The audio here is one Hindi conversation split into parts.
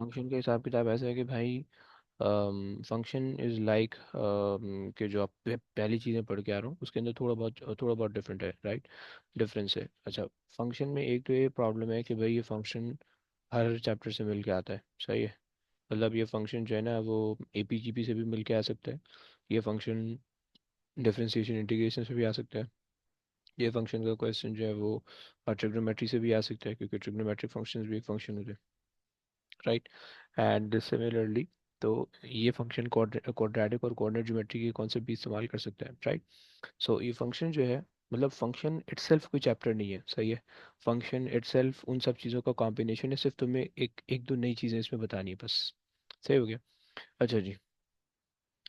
फंक्शन का हिसाब किताब ऐसा है कि भाई फंक्शन इज़ लाइक कि जो आप पहली चीज़ें पढ़ के आ रहा हूँ उसके अंदर थोड़ा बहुत डिफरेंट है, राइट। डिफरेंस है। अच्छा, फंक्शन में एक तो ये प्रॉब्लम है कि भाई ये फंक्शन हर चैप्टर से मिल के आता है, सही है। मतलब ये फंक्शन जो है ना वो एपीजीपी से भी मिल के आ सकता है। ये फंक्शन डिफरेंशिएशन इंटीग्रेशन से भी आ सकता है। ये फंक्शन का क्वेश्चन जो है वो ट्रिग्नोमेट्री से भी आ सकता है, क्योंकि ट्रिग्नोमेट्रिक फंक्शंस भी एक फंक्शन होते हैं, राइट। एंड सिमिलरली तो ये फंक्शन क्वाड्रेटिक और कोऑर्डिनेट ज्योमेट्री के कॉन्सेप्ट भी इस्तेमाल कर सकता है, राइट। सो ये फंक्शन जो है, मतलब फंक्शन इटसेल्फ कोई चैप्टर नहीं है, सही है। फंक्शन इटसेल्फ उन सब चीज़ों का कॉम्बिनेशन है, सिर्फ तुम्हें एक एक दो नई चीज़ें इसमें बतानी है बस। सही हो गया। अच्छा जी।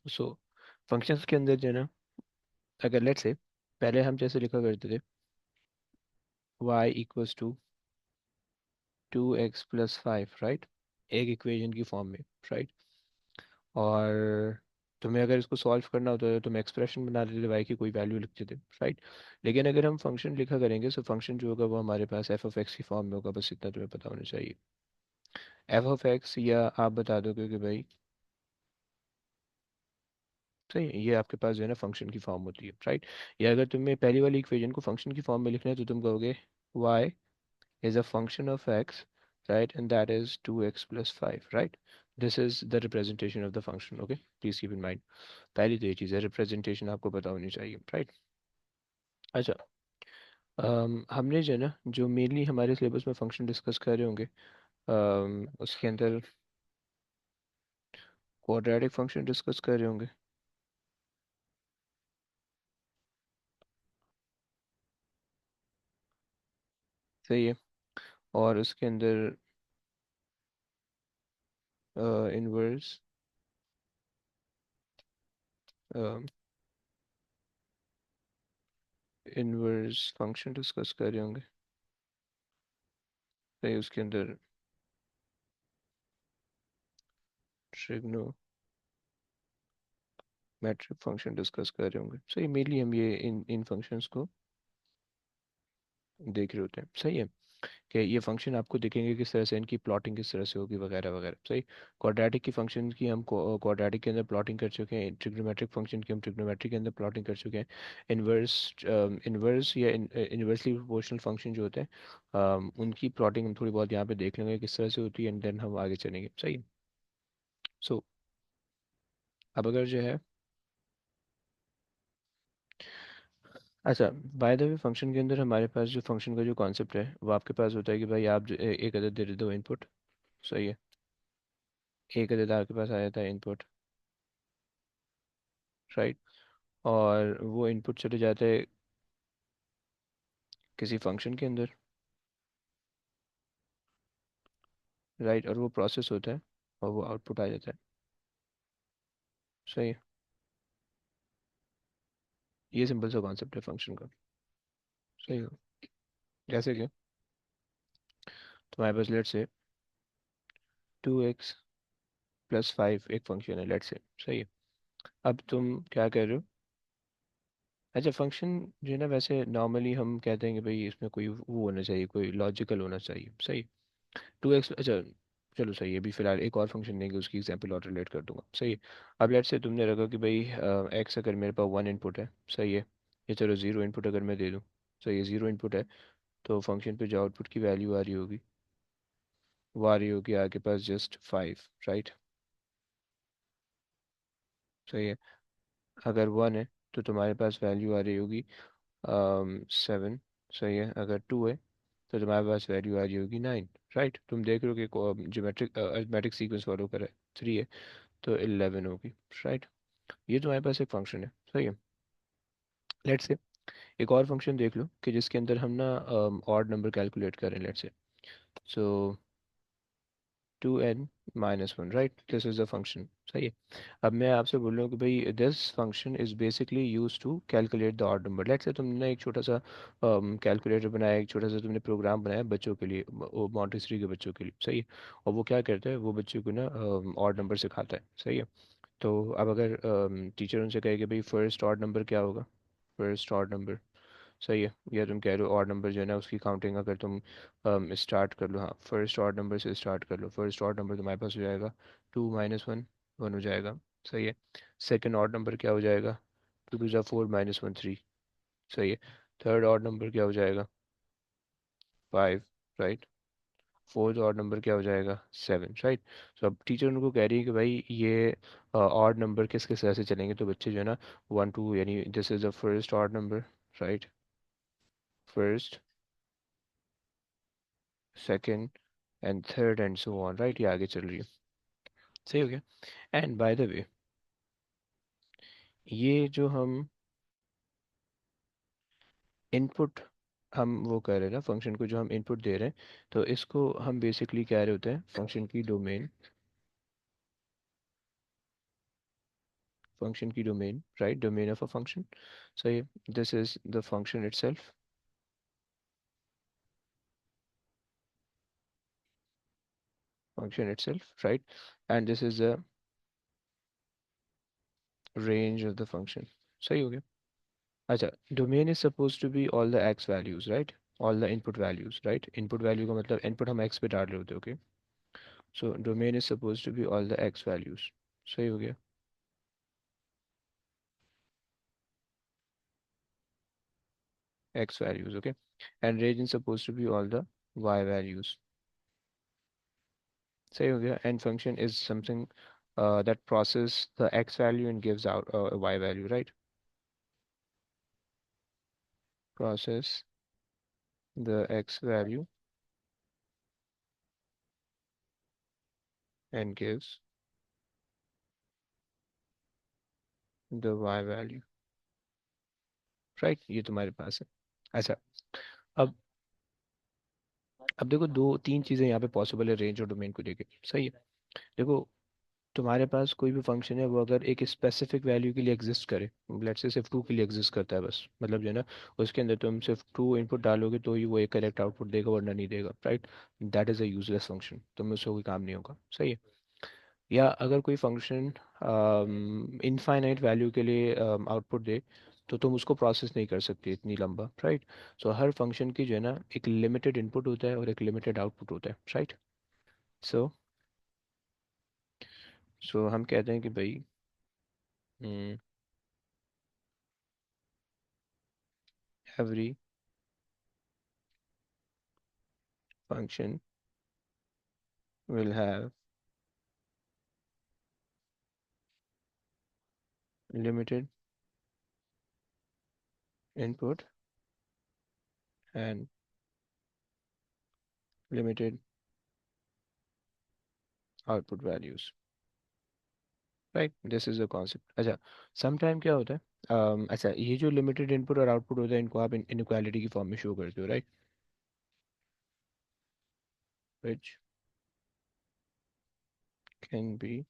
सो फंक्शंस के अंदर जो है ना, अगर लेट्स से पहले हम जैसे लिखा करते थे y equals to 2x + 5, right. एक इक्वेशन की फॉर्म में, राइट। और तुम्हें अगर इसको सॉल्व करना होता है तो तुम एक्सप्रेशन बना देते वाई की कोई वैल्यू लिखते थे, राइट। लेकिन अगर हम फंक्शन लिखा करेंगे तो फंक्शन जो होगा वो हमारे पास f(x) की फॉर्म में होगा, बस इतना तुम्हें पता होना चाहिए। f(x) या आप बता दो, क्योंकि भाई सही है, ये आपके पास जो है ना फंक्शन की फॉर्म होती है, राइट। या अगर तुम्हें पहली वाली इक्वेशन को फंक्शन की फॉर्म में लिखना है तो तुम कहोगे y is a function of x, right, and that is 2x + 5, right. This is the representation of the function, okay, please keep in mind। पहली तो ये चीज़ है, रिप्रेजेंटेशन आपको पता होनी चाहिए, राइट। अच्छा, हमने जो है ना जो मेनली हमारे सिलेबस में फंक्शन डिस्कस कर रहे होंगे, उसके अंदर क्वाड्रेटिक फंक्शन डिस्कस कर रहे होंगे, सही है। और उसके अंदर इनवर्स इनवर्स फंक्शन डिस्कस कर रहे होंगे, सही। उसके अंदर ट्रिग्नोमेट्रिक फंक्शन डिस्कस कर रहे होंगे, सही। मेनली हम ये इन इन फंक्शंस को देख रहे होते हैं, सही है। कि ये फंक्शन आपको दिखेंगे किस तरह से, इनकी प्लॉटिंग किस तरह से होगी वगैरह वगैरह, सही। क्वाड्रेटिक की फंक्शन की हम क्वाड्रेटिक के अंदर प्लॉटिंग कर चुके हैं, ट्रिग्नोमेट्रिक फंक्शन की हम ट्रिग्नोमेट्रिक के अंदर प्लॉटिंग कर चुके हैं। इन्वर्स इन्वर्स या इन्वर्सली प्रोपोर्शनल फंक्शन जो होते हैं, उनकी प्लॉटिंग हम थोड़ी बहुत यहाँ पे देख लेंगे किस तरह से होती है, एंड देन हम आगे चलेंगे, सही। सो अब अगर जो है, अच्छा, बाय द वे फंक्शन के अंदर हमारे पास जो फंक्शन का जो कॉन्सेप्ट है वो आपके पास होता है कि भाई आप एक अदद दे देते हो इनपुट, सही है। एक अदद आपके पास आ जाता है इनपुट, राइट। और वो इनपुट चले जाते हैं किसी फंक्शन के अंदर, राइट। और वो प्रोसेस होता है और वो आउटपुट आ जाता है, सही है। ये सिंपल सा कॉन्सेप्ट है फंक्शन का, सही हो। जैसे कि तुम्हारे पास लेट से 2x + 5 एक फंक्शन है, लेट से, सही है। अब तुम क्या कर रहे हो, अच्छा, फंक्शन जो है ना वैसे नॉर्मली हम कहते हैं कि भाई इसमें कोई वो होना चाहिए, कोई लॉजिकल होना चाहिए, सही। 2x, अच्छा, चलो सही है। अभी फिलहाल एक और फंक्शन लेंगे, उसकी एग्जांपल और रिलेट कर दूंगा, सही है। अब लेट से तुमने रखा कि भाई एक्स अगर मेरे पास 1 इनपुट है, सही है। ये चलो 0 इनपुट अगर मैं दे दूँ, सही है, 0 इनपुट है। तो फंक्शन पे जो आउटपुट की वैल्यू आ रही होगी वो आ रही होगी आपके पास जस्ट 5, राइट, सही है। अगर 1 है तो तुम्हारे पास वैल्यू आ रही होगी 7, सही है। अगर 2 है तो तुम्हारे पास वैल्यू आ रही होगी 9, राइट। तुम देख रहे हो कि ज्योमेट्रिक अरिथमेटिक सीक्वेंस फॉलो कर रहा है, 3 है तो 11 होगी, राइट। ये तुम्हारे पास एक फंक्शन है, सही है। लेट्स से एक और फंक्शन देख लो कि जिसके अंदर हम ना ऑड नंबर कैलकुलेट करें, let's say. So 2n - 1, right, this is the function, सही है। अब मैं आपसे बोल रहा हूँ कि भाई this function is basically use to calculate the odd number. Let's say तुमने ना एक छोटा सा कैलकुलेटर बनाया, एक छोटा सा तुमने प्रोग्राम बनाया बच्चों के लिए, मॉन्टेसरी के बच्चों के लिए, सही है। और वो क्या करता है, वो बच्चों को ना ऑड नंबर सिखाता है, सही है। तो अब अगर टीचर उनसे कहे कि भाई फर्स्ट ऑड नंबर क्या होगा, फर्स्ट ऑड नंबर, सही है। या तुम कह रहे हो ऑड नंबर जो है ना उसकी काउंटिंग अगर तुम स्टार्ट कर लो, हाँ फर्स्ट ऑड नंबर से स्टार्ट कर लो, फर्स्ट ऑड नंबर तुम्हारे पास हो जाएगा 2 - 1, 1 हो जाएगा। सही है। सेकेंड ऑड नंबर क्या हो जाएगा? 2 × 4 - 1 3। सही है। थर्ड ऑड नंबर क्या हो जाएगा? 5। राइट। फोर्थ ऑड नंबर क्या हो जाएगा? 7। राइट। तो अब टीचर उनको कह रही है कि भाई ये ऑड नंबर किस किस तरह से चलेंगे, तो बच्चे जो है ना 1 2, यानी this is the first odd number. Right. First, second and third and so on. Right, ये आगे चल रही है। सही हो गया। एंड बाय द वे, ये जो हम इनपुट हम वो कर रहे हैं ना, फंक्शन को जो हम इनपुट दे रहे हैं, तो इसको हम बेसिकली कह रहे होते हैं फंक्शन की डोमेन। फंक्शन की domain, right, domain of a function. सही है। This is the function itself. Function itself, right? And this is the range of the function. सही हो गया। अच्छा, domain is supposed to be all the x values, right? All the input values, right? Input value का मतलब input हम x पे डाल रहे होते हैं, okay? So domain is supposed to be all the x values. सही हो गया। X values, okay? And range is supposed to be all the y values. सही हो गया। And function is something that process the x value and gives out a y value, right? Process the x value and gives the y value, right. ये तुम्हारे पास है। अच्छा, अब अब देखो दो तीन चीज़ें यहाँ पे पॉसिबल है रेंज और डोमेन को लेके। सही है। देखो, तुम्हारे पास कोई भी फंक्शन है वो अगर एक स्पेसिफिक वैल्यू के लिए एग्जिस्ट करे, लेट्स से सिर्फ 2 के लिए एग्जिस्ट करता है बस, मतलब जो है ना उसके अंदर तुम सिर्फ 2 इनपुट डालोगे तो ही वो एक करेक्ट आउटपुट देगा, वरना नहीं देगा, right. That is a useless function, तुम्हें उससे कोई काम नहीं होगा। सही है। या अगर कोई फंक्शन इनफाइनाइट वैल्यू के लिए आउटपुट दे, तो तुम उसको प्रोसेस नहीं कर सकते इतनी लंबा, राइट। सो हर फंक्शन की जो है ना एक लिमिटेड इनपुट होता है और एक लिमिटेड आउटपुट होता है, राइट। सो सो हम कहते हैं कि भाई every function will have limited input and limited output values, right. This is the concept. अच्छा, सम टाइम क्या होता है, अच्छा ये जो लिमिटेड इनपुट और आउटपुट होता है इनको आप इनइक्वालिटी की फॉर्म में शो करते हो, right. which can be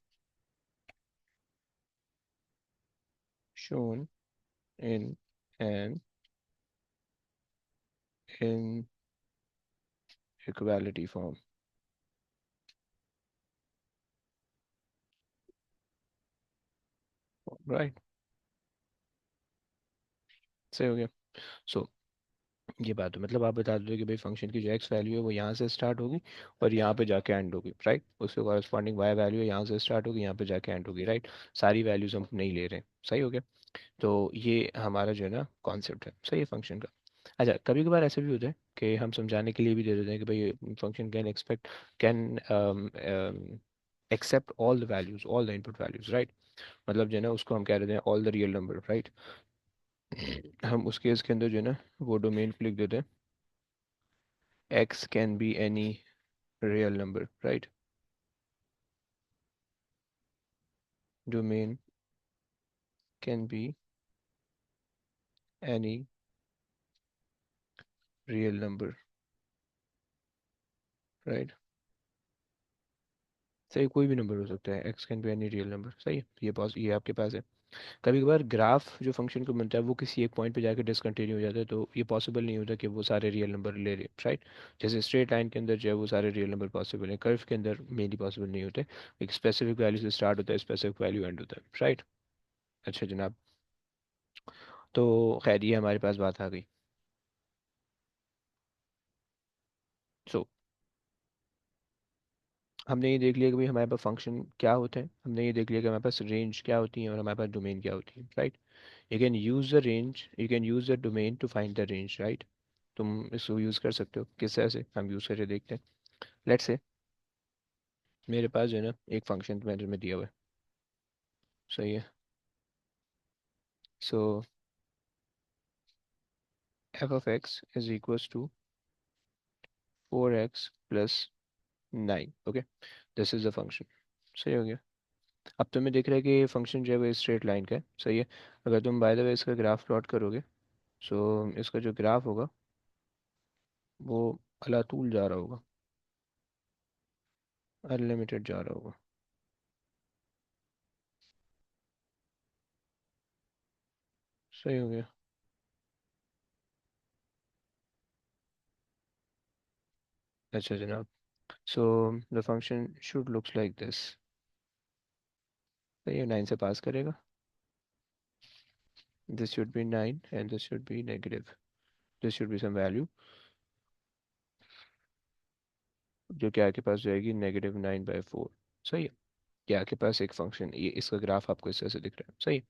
shown in an inequality form, right। सही हो गया। सो ये बात है, मतलब आप बता दो कि भाई फंक्शन की जो एक्स वैल्यू है वो यहाँ से स्टार्ट होगी और यहाँ पे जाके एंड होगी, राइट। उसके कॉरस्पॉन्डिंग वाई वैल्यू है यहाँ से स्टार्ट होगी, यहाँ पे जाके एंड होगी, राइट। सारी वैल्यूज हम नहीं ले रहे हैं। सही हो गया। तो ये हमारा जो है ना कॉन्सेप्ट है, सही है, फंक्शन का। अच्छा, कभी कभार ऐसा भी होता है कि हम समझाने के लिए भी दे देते हैं कि भाई function can accept all the values, all the input values, right. मतलब जो है ना उसको हम कह देते हैं all the real number, right. हम उस केस के अंदर जो है ना वो डोमेन को लिख देते हैं x can be any real number, right? Domain can be any real number, right? सही, कोई भी नंबर हो सकता है, x can be any real number. सही है। ये आपके पास है। कभी कभार ग्राफ जो फंक्शन को बनता है वो किसी एक पॉइंट पे जाकर डिसकंटिन्यू हो जाता है, तो ये पॉसिबल नहीं होता कि वो सारे रियल नंबर ले रहे, राइट। जैसे स्ट्रेट लाइन के अंदर जो है वो सारे रियल नंबर पॉसिबल है, कर्व के अंदर मेनली पॉसिबल नहीं होते। एक स्पेसिफिक वैल्यू से स्टार्ट होता है, स्पेसिफिक वैल्यू एंड होता है, राइट। अच्छा जनाब, तो खैर ये हमारे पास बात आ गई। सो हमने ये देख लिया कि भाई हमारे पास फंक्शन क्या होते हैं, हमने ये देख लिया कि हमारे पास रेंज क्या होती है और हमारे पास डोमेन क्या होती है, right. You can use the range, you can use the domain to find the range, right. तुम इसको यूज़ कर सकते हो किस तरह से, हम यूज़ करके देखते हैं। लेट्स से मेरे पास जो है ना एक फंक्शन मेथड में दिया हुआ है, सही है। So F of x is equals to 4x plus 9, okay. This is the function, सही हो गया। अब तुम्हें दिख रहा है कि ये फंक्शन जो है वो स्ट्रेट लाइन का है, सही है। अगर तुम बाय द वे इसका ग्राफ प्लॉट करोगे, सो इसका जो ग्राफ होगा वो अलातूल जा रहा होगा, अनलिमिटेड जा रहा होगा, सही हो गया। अच्छा जनाब, so the function should looks like this, सही है। 9 से पास करेगा, this should be 9 and this should be negative, this should be some value जो कि आपके पास जाएगी -9/4, सही है। कि आपके पास एक फंक्शन, ये इसका ग्राफ आपको इस तरह से दिख रहा है, सही है।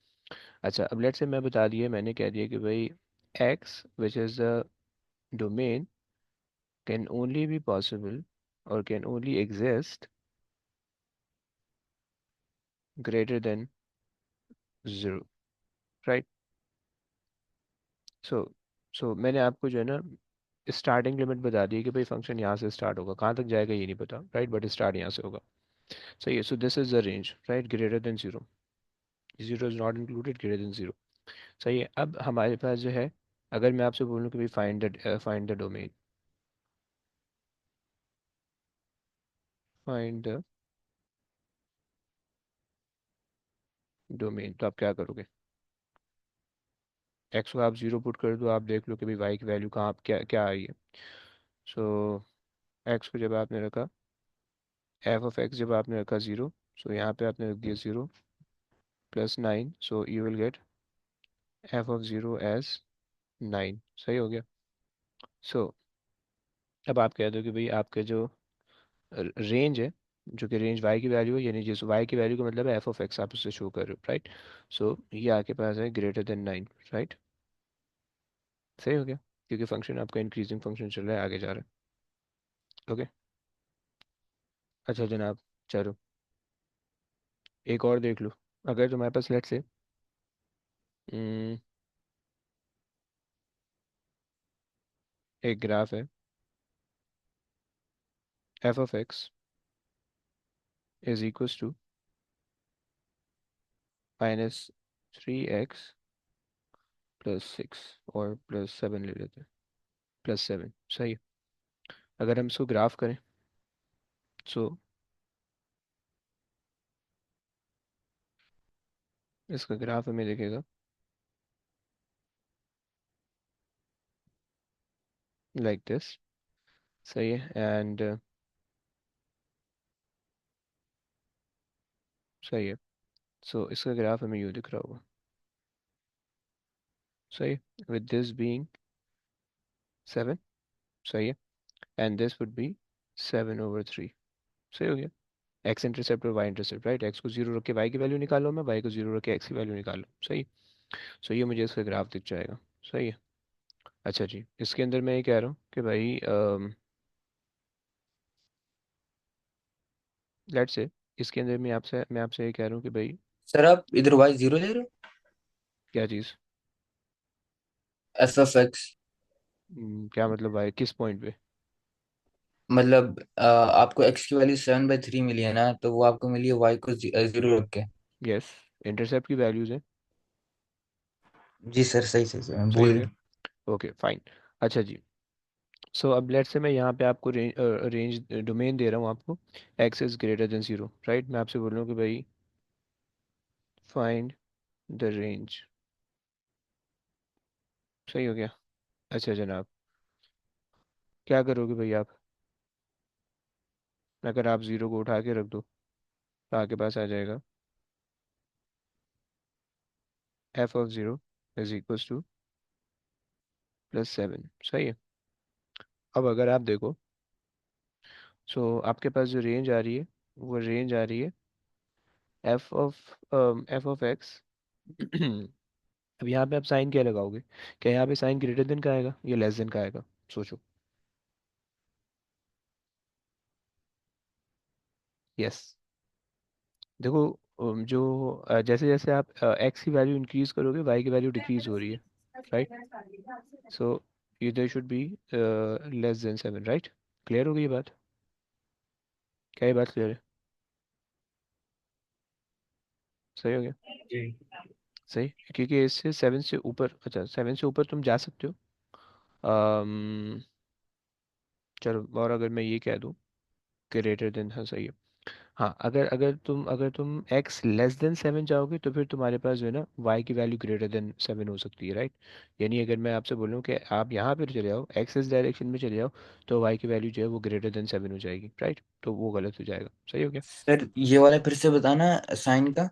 अच्छा अब लेट से मैं बता दिया, मैंने कह दिया कि भाई x which is the domain can only be possible or can only exist greater than 0, right। सो सो मैंने आपको जो है ना स्टार्टिंग लिमिट बता दी है कि भाई फंक्शन यहाँ से स्टार्ट होगा, कहाँ तक जाएगा ये नहीं पता, राइट, बट स्टार्ट यहाँ से होगा, सही है। So this is the range, right, greater than 0, 0 is not included, greater than 0, सही है। अब हमारे पास जो है, अगर मैं आपसे बोलूँ कि भाई find the domain, find the domain, तो आप क्या करोगे? एक्स को आप 0 पुट कर दो, आप देख लो कि भाई वाई की वैल्यू कहाँ क्या क्या आई है। सो एक्स को जब आपने रखा, एफ ऑफ एक्स जब आपने रखा 0, सो यहाँ पे आपने रख दिया 0 plus 9, so you will get f of 0 as 9, सही हो गया। सो अब आप कह दो कि भाई आपके जो रेंज है, जो कि रेंज वाई की वैल्यू है, यानी जिस वाई की वैल्यू का मतलब है एफ ऑफ एक्स, आप उससे शो कर रहे हो, राइट। सो ये आपके पास है ग्रेटर देन 9, राइट, सही हो गया, क्योंकि फंक्शन आपका इंक्रीजिंग फंक्शन चल रहा है, आगे जा रहा है, ओके। अच्छा जनाब, चलो एक और देख लो। अगर तुम्हारे पास लेट से एक ग्राफ है, f of x is equals to -3x +6 और +7 ले लेते हैं, +7, सही है। अगर हम इसको ग्राफ करें, सो इसका ग्राफ हमें दिखेगा लाइक दिस, सही है। एंड सही है, सो इसका ग्राफ हमें यूँ दिख रहा होगा, सही है, विद दिस बीइंग 7, सही है। एंड दिस वुड बी 7/3, सही हो गया। एक्स इंटरसेप्ट और वाई इंटरसेप्ट, राइट, एक्स को 0 रख के वाई की वैल्यू निकालो, मैं वाई को 0 रख के एक्स की वैल्यू निकालो, सही। सो ये मुझे इसका ग्राफ दिख जाएगा, सही है। अच्छा जी, इसके अंदर मैं ये कह रहा हूँ कि भाई लेट्स से इसके अंदर मैं आपसे ये कह रहा हूँ कि भाई सर आप इधर वाई जीरो ले रहे हो? क्या चीज़? F F x. क्या मतलब भाई, किस पॉइंट पे? मतलब आपको एक्स की वैल्यू 7/3 मिली है ना, तो वो आपको मिली है वाई को जीरो रख के। यस, इंटरसेप्ट की वैल्यूज हैं, जी सर, सही सही सही मैं सही हो भूल गया, गया। Okay fine. अच्छा जी, सो अब लेट्स से मैं यहाँ पे आपको रेंज डोमेन दे रहा हूँ आपको, x is greater then 0, right. मैं आपसे बोल रहा हूँ कि भाई फाइंड द रेंज, सही हो गया। अच्छा जनाब, क्या करोगे भाई आप? अगर आप 0 को उठा के रख दो तो आपके पास आ जाएगा f of 0 is equals to +7, सही है। अब अगर आप देखो सो आपके पास जो रेंज आ रही है, वो रेंज आ रही है एफ ऑफ एक्स। अब यहाँ पे आप साइन क्या लगाओगे? क्या यहाँ पे साइन ग्रेटर देन का आएगा या लेस देन का आएगा? सोचो। यस। देखो, जो जैसे जैसे आप एक्स की वैल्यू इंक्रीज करोगे, वाई की वैल्यू डिक्रीज हो रही है, राइट? सो इधर should be less than 7, right? Clear हो गई ये बात? क्या ये बात क्लियर है? सही हो गया? जी। सही, क्योंकि इससे 7 से ऊपर, अच्छा 7 से ऊपर तुम जा सकते हो। अम, चलो, और अगर मैं ये कह दूँ ग्रेटर देन, हाँ सही है। हाँ, अगर तुम x लेस देन 7 जाओगे तो फिर तुम्हारे पास जो है ना y की वैल्यू ग्रेटर देन 7 हो सकती है, राइट? यानी अगर मैं आपसे बोलूँ कि आप यहाँ पर चले जाओ, x इस डायरेक्शन में चले जाओ, तो y की वैल्यू जो है वो ग्रेटर देन 7 हो जाएगी, राइट? तो वो गलत हो जाएगा। सही हो गया? सर ये वाला फिर से बताना, साइन का।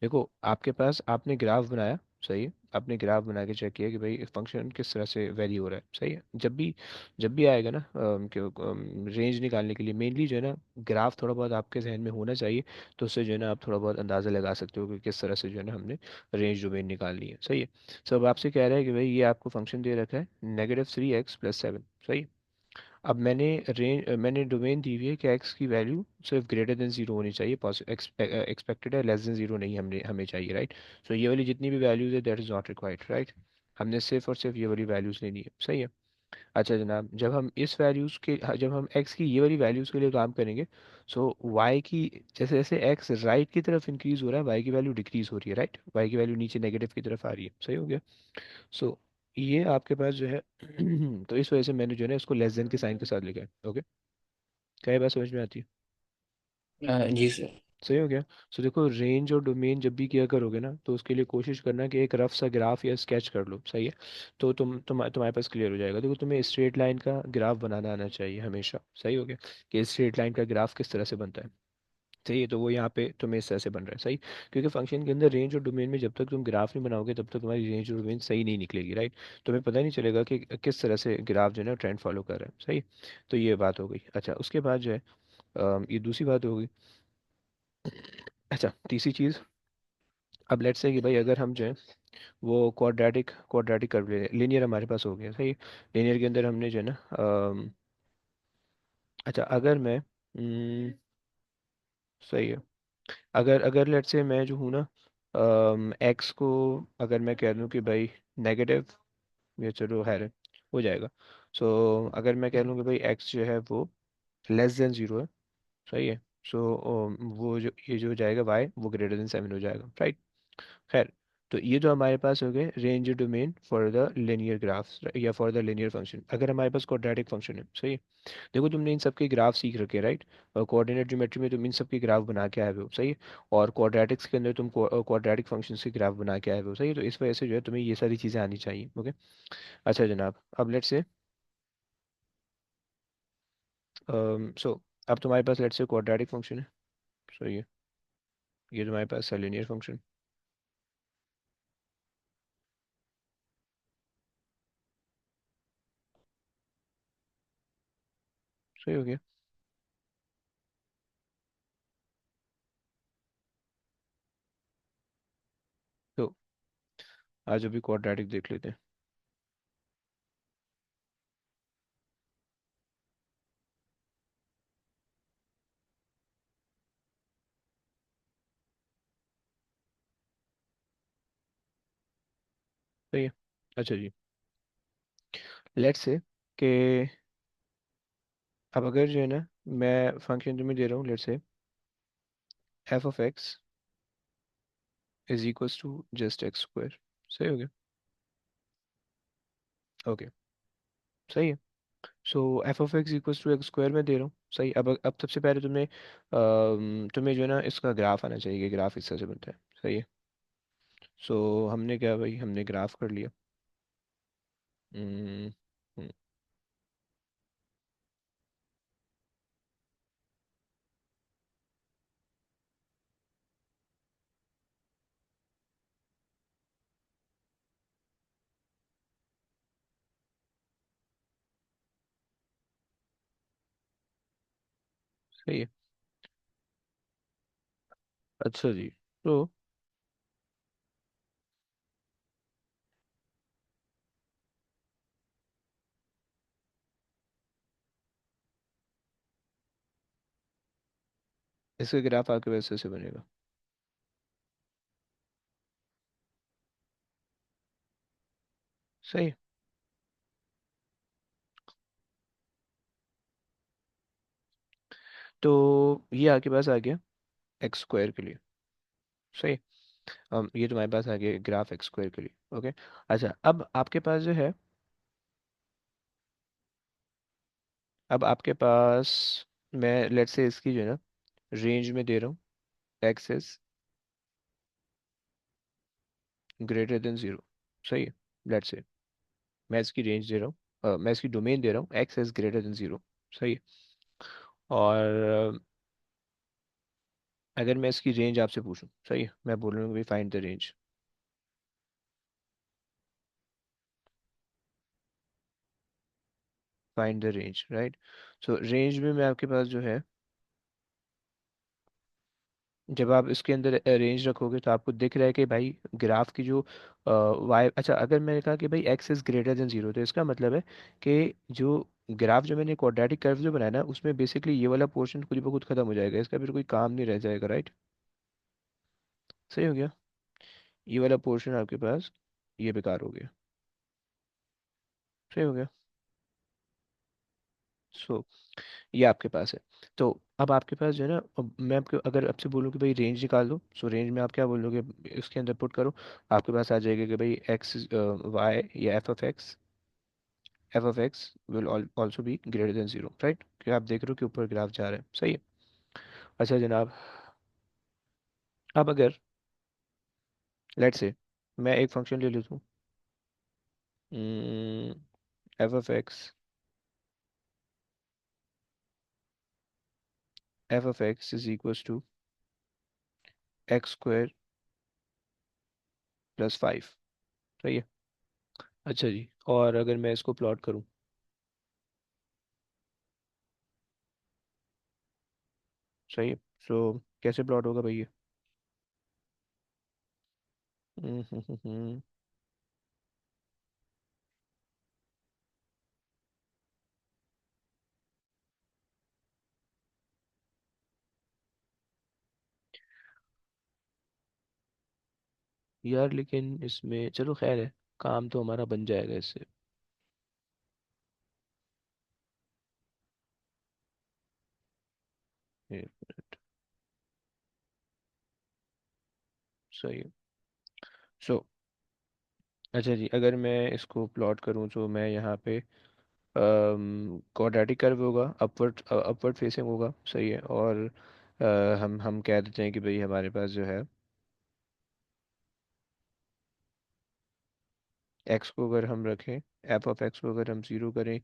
देखो, आपके पास आपने ग्राफ बनाया, सही है, आपने ग्राफ बना के चेक किया कि भाई फंक्शन किस तरह से वेरी हो रहा है, सही है। जब भी आएगा ना रेंज निकालने के लिए मेनली जो है ना ग्राफ थोड़ा बहुत आपके जहन में होना चाहिए। तो उससे जो है ना आप थोड़ा बहुत अंदाज़ा लगा सकते हो कि किस तरह से जो है ना हमने रेंज डोमेन निकालनी है, सही है। सब आपसे कह रहा है कि भाई ये आपको फंक्शन दे रखा है -3x + 7, सही है। अब मैंने डोमेन दी हुई है कि एक्स की वैल्यू सिर्फ ग्रेटर देन जीरो होनी चाहिए, एक्सपेक्टेड है, लेस देन जीरो नहीं, हमने हमें चाहिए, राइट? सो ये वाली जितनी भी वैल्यूज है that is not required, right? हमने सिर्फ और सिर्फ ये वाली वैल्यूज लेनी है, सही है। अच्छा जनाब, जब हम एक्स की ये वाली वैल्यूज के लिए काम करेंगे, सो वाई की, जैसे जैसे एक्स राइट की तरफ इंक्रीज हो रहा है, वाई की वैल्यू डिक्रीज हो रही है, राइट? वाई की वैल्यू नीचे नेगेटिव की तरफ आ रही है, सही हो गया? सो ये आपके पास जो है तो इस वजह से मैंने जो है ना इसको लेस देन के साइन के साथ लिखा है, ओके? क्या ये बात समझ में आती है? जी सर। सही हो गया? सो देखो, रेंज और डोमेन जब भी किया करोगे ना, तो उसके लिए कोशिश करना कि एक रफ सा ग्राफ या स्केच कर लो, सही है? तो तुम्हारे पास क्लियर हो जाएगा। देखो, तुम्हें स्ट्रेट लाइन का ग्राफ बनाना आना चाहिए हमेशा, सही हो गया? कि स्ट्रेट लाइन का ग्राफ किस तरह से बनता है, सही है? तो वो यहाँ पे तुम्हें इस तरह से बन रहा है, सही। क्योंकि फंक्शन के अंदर रेंज और डोमेन में जब तक तुम ग्राफ नहीं बनाओगे तब तक तुम्हारी रेंज और डोमेन सही नहीं निकलेगी, राइट? तुम्हें पता नहीं चलेगा कि किस तरह से ग्राफ जो है ना ट्रेंड फॉलो कर रहा है, सही। तो ये बात हो गई। अच्छा, उसके बाद जो है ये दूसरी बात हो गई। अच्छा, तीसरी चीज़, अब लेट्स से कि भाई अगर हम जो है वो क्वाड्रेटिक क्वाड्रेटिक कर ले, लीनियर हमारे पास हो गया, सही। लीनियर के अंदर हमने जो है ना अच्छा, अगर मैं सही है, अगर अगर लेट्स से मैं जो हूँ ना एक्स को, अगर मैं कह दूँ कि भाई नेगेटिव, ये चलो है हो जाएगा। सो अगर मैं कह लूँ कि भाई एक्स जो है वो लेस देन ज़ीरो है, सही है। सो वो जो ये जो हो जाएगा वाई वो ग्रेटर देन 7 हो जाएगा, राइट? खैर, तो ये तो हमारे पास हो गए range domain for the linear graphs या फॉर द लिनियर फंक्शन। अगर हमारे पास क्वाड्रेटिक फंक्शन है, सही है। देखो, तुमने इन सब के ग्राफ सीख रखे हैं, राइट? और कोऑर्डिनेट ज्योमेट्री में तुम इन सब के ग्राफ बना के आए हो, सही है। और क्वाड्रेटिक्स के अंदर तुम क्वाड्रेटिक फंक्शंस के ग्राफ बना के आए हो, सही है। तो इस वजह से जो है तुम्हें ये सारी चीज़ें आनी चाहिए, ओके? अच्छा जनाब, अब लेट्स से सो अब तुम्हारे पास लेट्स से क्वाड्रेटिक फंक्शन है, सही है। ये तुम्हारे पास है लीनियर फंक्शन, सही हो गया। तो आज अभी क्वाड्रेटिक देख लेते हैं, सही है। अच्छा जी, लेट्स से कि अब अगर जो है ना मैं फंक्शन तुम्हें दे रहा हूँ, let's say f(x) = just x square, सही हो गया? ओके, सही है। सो f(x) = x² में दे रहा हूँ, सही। अब सबसे पहले तुम्हें जो है ना इसका ग्राफ आना चाहिए कि ग्राफ इस तरह से बनता है, सही है। सो हमने क्या भाई, हमने ग्राफ कर लिया। हम्म, हम्म, सही है। अच्छा जी। तो इसका ग्राफ आपके वैसे से बनेगा। सही है। तो ये आपके पास आ गया एक्स स्क्वायर के लिए। सही। ये तुम्हारे पास आ गया ग्राफ एक्स स्क्वायर के लिए। ओके। अच्छा, अब आपके पास जो है, अब आपके पास, मैं लेट्स से इसकी जो है ना रेंज में दे रहा हूँ, x is greater than zero. सही है। लेट्स से मैं इसकी रेंज दे रहा हूँ, मैं इसकी डोमेन दे रहा हूँ x is greater than zero. सही है। और अगर मैं इसकी रेंज आपसे पूछूं, सही है, मैं बोल रहा हूँ कि find the range. Find the range, right. So range में मैं आपके पास जो है, जब आप इसके अंदर रेंज रखोगे तो आपको दिख रहा है कि भाई ग्राफ की जो वाई, अच्छा अगर मैंने कहा कि भाई x is greater than zero, तो इसका मतलब है कि जो ग्राफ, जो मैंने क्वाड्रेटिक कर्व जो बनाया ना, उसमें बेसिकली ये वाला पोर्शन खुद ब खुद खत्म हो जाएगा, इसका फिर कोई काम नहीं रह जाएगा, राइट। सही हो गया। ये वाला पोर्शन आपके पास ये बेकार हो गया। सही हो गया। सो ये आपके पास है। तो अब आपके पास जो है ना, अब मैं आपको अगर आपसे बोलूँ कि भाई रेंज निकाल दो, सो रेंज में आप क्या बोलोगे, इसके अंदर पुट करो, आपके पास आ जाएगा कि भाई एक्स वाई या F of x will also be greater than zero, right, कि आप देख रहे हो कि ऊपर ग्राफ जा रहा है। सही है। अच्छा जनाब, अब अगर लेट से मैं एक फंक्शन ले लेता हूँ, f of x, f of x is equals to x square plus five. सही है। अच्छा जी, और अगर मैं इसको प्लॉट करूँ, सही है, सो कैसे प्लॉट होगा भाई ये? हम्म, हम्म, हम्म, यार लेकिन इसमें चलो खैर है, काम तो हमारा बन जाएगा इससे। एक मिनट। सही है। सो अच्छा जी, अगर मैं इसको प्लॉट करूँ तो मैं यहाँ पे क्वाड्रेटिक कर्व होगा, अपवर्ड अपवर्ड फेसिंग होगा। सही है। और हम कह देते हैं कि भाई हमारे पास जो है एक्स को अगर हम रखें, एफ ऑफ एक्स को अगर हम ज़ीरो करें,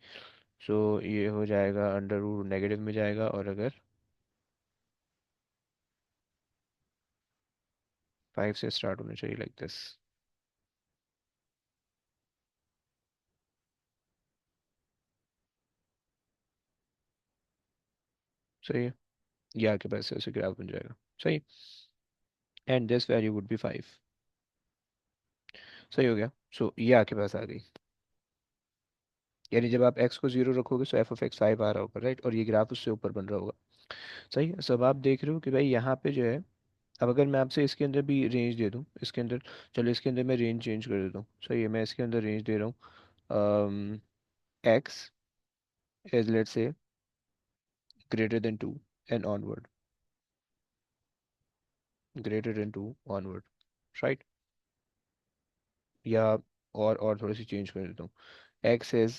सो ये हो जाएगा अंडर रूट नेगेटिव में जाएगा, और अगर फाइव से स्टार्ट होना चाहिए लाइक दिस। सही है। ये आपके पास ऐसे ग्राफ बन जाएगा। सही। And this value would be five. सही हो गया। सो ये आपके पास आ गई, यानी जब आप एक्स को जीरो रखोगे तो एफ ऑफ एक्स फाइव आ रहा होगा, राइट, और ये ग्राफ उससे ऊपर बन रहा होगा। सही है। सब आप देख रहे हो कि भाई यहाँ पे जो है, अब अगर मैं आपसे इसके अंदर भी रेंज दे दूँ, इसके अंदर, चलो इसके अंदर मैं रेंज चेंज कर देता हूँ। सही है, मैं इसके अंदर रेंज दे रहा हूँ x is let say greater than two and onward, greater than two onward, right. या और थोड़ी सी चेंज कर देता हूँ, x is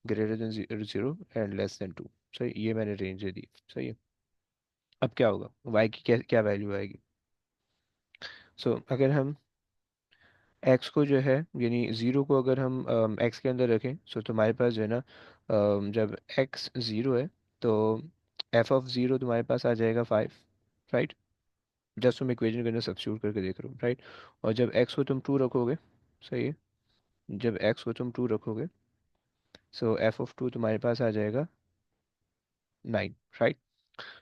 greater than zero and less than two. सही, ये मैंने रेंज दे दी। सही है। अब क्या होगा, वाई की क्या क्या वैल्यू आएगी? अगर हम एक्स को जो है, यानी ज़ीरो को अगर हम एक्स के अंदर रखें, तुम्हारे पास जो है ना, जब एक्स ज़ीरो है तो एफ ऑफ ज़ीरो तुम्हारे पास आ जाएगा फाइव, राइट। जस्ट तुम इक्वेशन के अंदर सब्स्टिट्यूट करके देख रहे हो, राइट। और जब एक्स को तुम टू रखोगे, सही है, जब एक्स को तुम टू रखोगे, एफ ऑफ टू तुम्हारे पास आ जाएगा नाइन, राइट।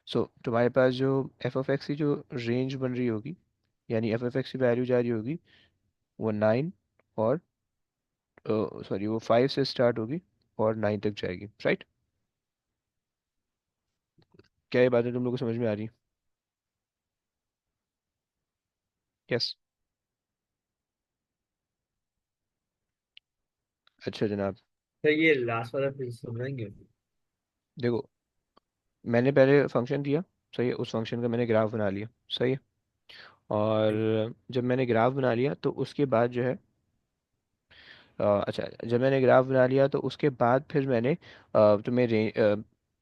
सो तुम्हारे पास जो एफ ऑफ एक्स की जो रेंज बन रही होगी, यानी एफ ऑफ एक्स की वैल्यू जा रही होगी, वो 9 और सॉरी वो 5 से स्टार्ट होगी और 9 तक जाएगी, राइट? क्या ये बातें तुम लोग को समझ में आ रही? यस। अच्छा जनाब। तो ये लास्ट वाला फिर समझाएंगे। देखो, मैंने पहले फंक्शन दिया, सही है, उस फंक्शन का मैंने ग्राफ बना लिया, सही है। ठीक। और जब मैंने ग्राफ बना लिया तो उसके बाद जो है अच्छा, जब मैंने ग्राफ बना लिया तो उसके बाद फिर मैंने तुम्हें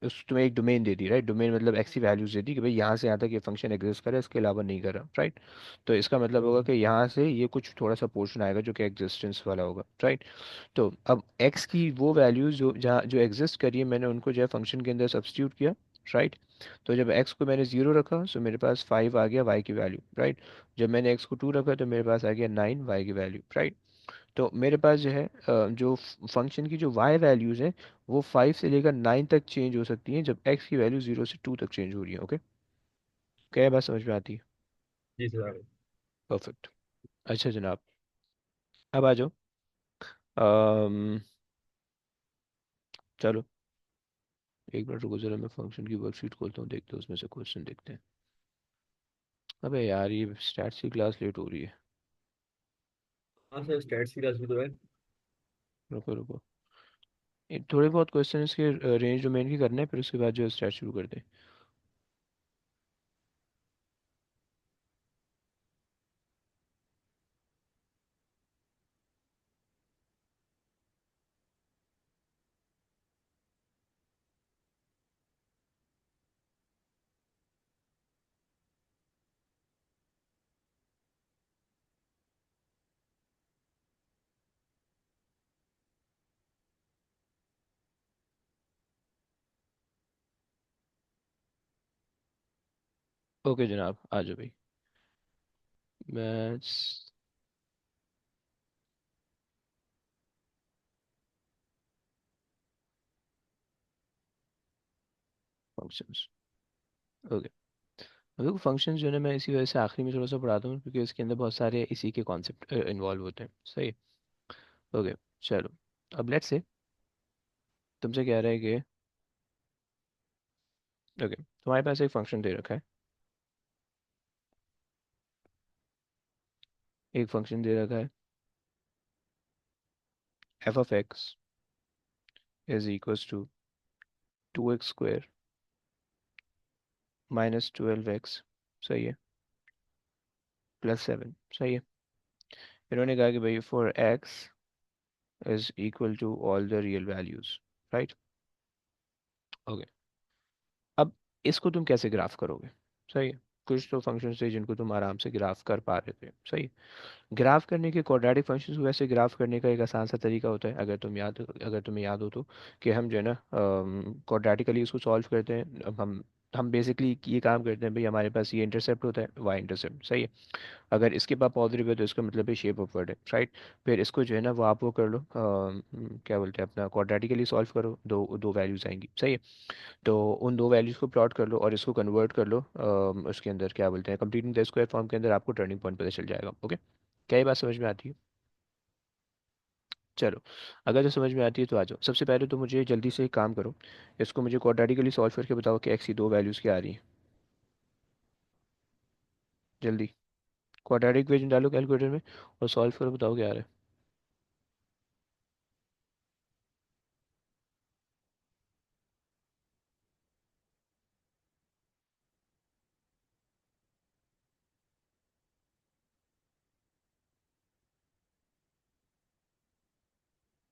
तुम्हें एक डोमेन दे दी, राइट? डोमेन मतलब एक्स की वैल्यूज दे दी कि भाई यहाँ से यहाँ तक ये फंक्शन एग्जिस्ट करे, इसके अलावा नहीं कर रहा, राइट? तो इसका मतलब होगा कि यहाँ से ये कुछ थोड़ा सा पोर्शन आएगा जो कि एग्जिस्टेंस वाला होगा, राइट? तो अब एक्स की वो वैल्यूज जो जहाँ जो एग्जिस्ट करी है, मैंने उनको जो है फंक्शन के अंदर सब्स्टिट्यूट किया, राइट? तो जब एक्स को मैंने जीरो रखा तो मेरे पास 5 आ गया वाई की वैल्यू, राइट? जब मैंने एक्स को 2 रखा तो मेरे पास आ गया 9 वाई की वैल्यू, राइट? तो मेरे पास जो है जो फंक्शन की जो y वैल्यूज़ हैं वो 5 से लेकर 9 तक चेंज हो सकती हैं, जब x की वैल्यू 0 से 2 तक चेंज हो रही है, ओके? क्या ये बात समझ में आती है? जी सर। परफेक्ट। अच्छा जनाब, अब आ जाओ। अम, चलो एक मिनट रुको जरा, मैं फंक्शन की वर्कशीट खोलता हूँ, देखते हैं उसमें से क्वेश्चन देखते हैं। अबे यार ये स्टैट्स की क्लास लेट हो रही है। हाँ सर, स्टैट्स की क्लास भी तो है। रुको रुको, थोड़े बहुत क्वेश्चन इसके रेंज डोमेन की करने हैं, फिर उसके बाद जो स्टार्ट शुरू करते हैं। ओके जनाब, आ जाओ भाई। Maths functions, okay. देखो फंक्शन जो है ना, मैं इसी वजह से आखिरी में थोड़ा सा पढ़ाता हूँ क्योंकि इसके अंदर बहुत सारे इसी के कॉन्सेप्ट इन्वॉल्व होते हैं, सही? ओके, चलो। अब लेट्स से तुमसे कह रहा है कि ओके, तुम्हारे पास एक फंक्शन दे रखा है, एक फंक्शन दे रखा है f of x is equals to 2x² minus 12x, सही है, +7, सही है। इन्होंने कहा कि भाई for x is equal to all the real values, right? Okay, अब इसको तुम कैसे ग्राफ करोगे? सही है। कुछ तो फंक्शन थे जिनको तुम आराम से ग्राफ कर पा रहे थे, सही है। ग्राफ करने के क्वाड्रेटिक फंक्शंस को वैसे ग्राफ करने का एक आसान सा तरीका होता है, अगर तुम्हें याद हो तो, कि हम जो है ना क्वाड्रेटिकली उसको सॉल्व करते हैं। अब हम बेसिकली ये काम करते हैं भाई, हमारे पास ये इंटरसेप्ट होता है वाई इंटरसेप्ट, सही है। अगर इसके पास पॉजिटिव है तो इसका मतलब है शेप अपवर्ड है, राइट? फिर इसको जो है ना वो आप वो कर लो, क्या बोलते हैं अपना, क्वाड्रेटिकली सॉल्व करो, दो दो वैल्यूज आएंगी, सही है। तो उन दो वैल्यूज को प्लॉट कर लो और इसको कन्वर्ट कर लो उसके अंदर, क्या बोलते हैं, कंप्लीटिंग द स्क्वायर फॉर्म के अंदर, आपको टर्निंग पॉइंट पता चल जाएगा, ओके? क्या ये बात समझ में आती है? चलो, अगर जो समझ में आती है तो आ जाओ। सबसे पहले तो मुझे जल्दी से एक काम करो, इसको मुझे क्वाड्रेटिकली सॉल्व करके बताओ कि एक्स की दो वैल्यूज़ क्या आ रही हैं, जल्दी। क्वाड्रेटिक इक्वेशन डालो कैलकुलेटर में और सॉल्व करो, बताओ क्या आ रहा है।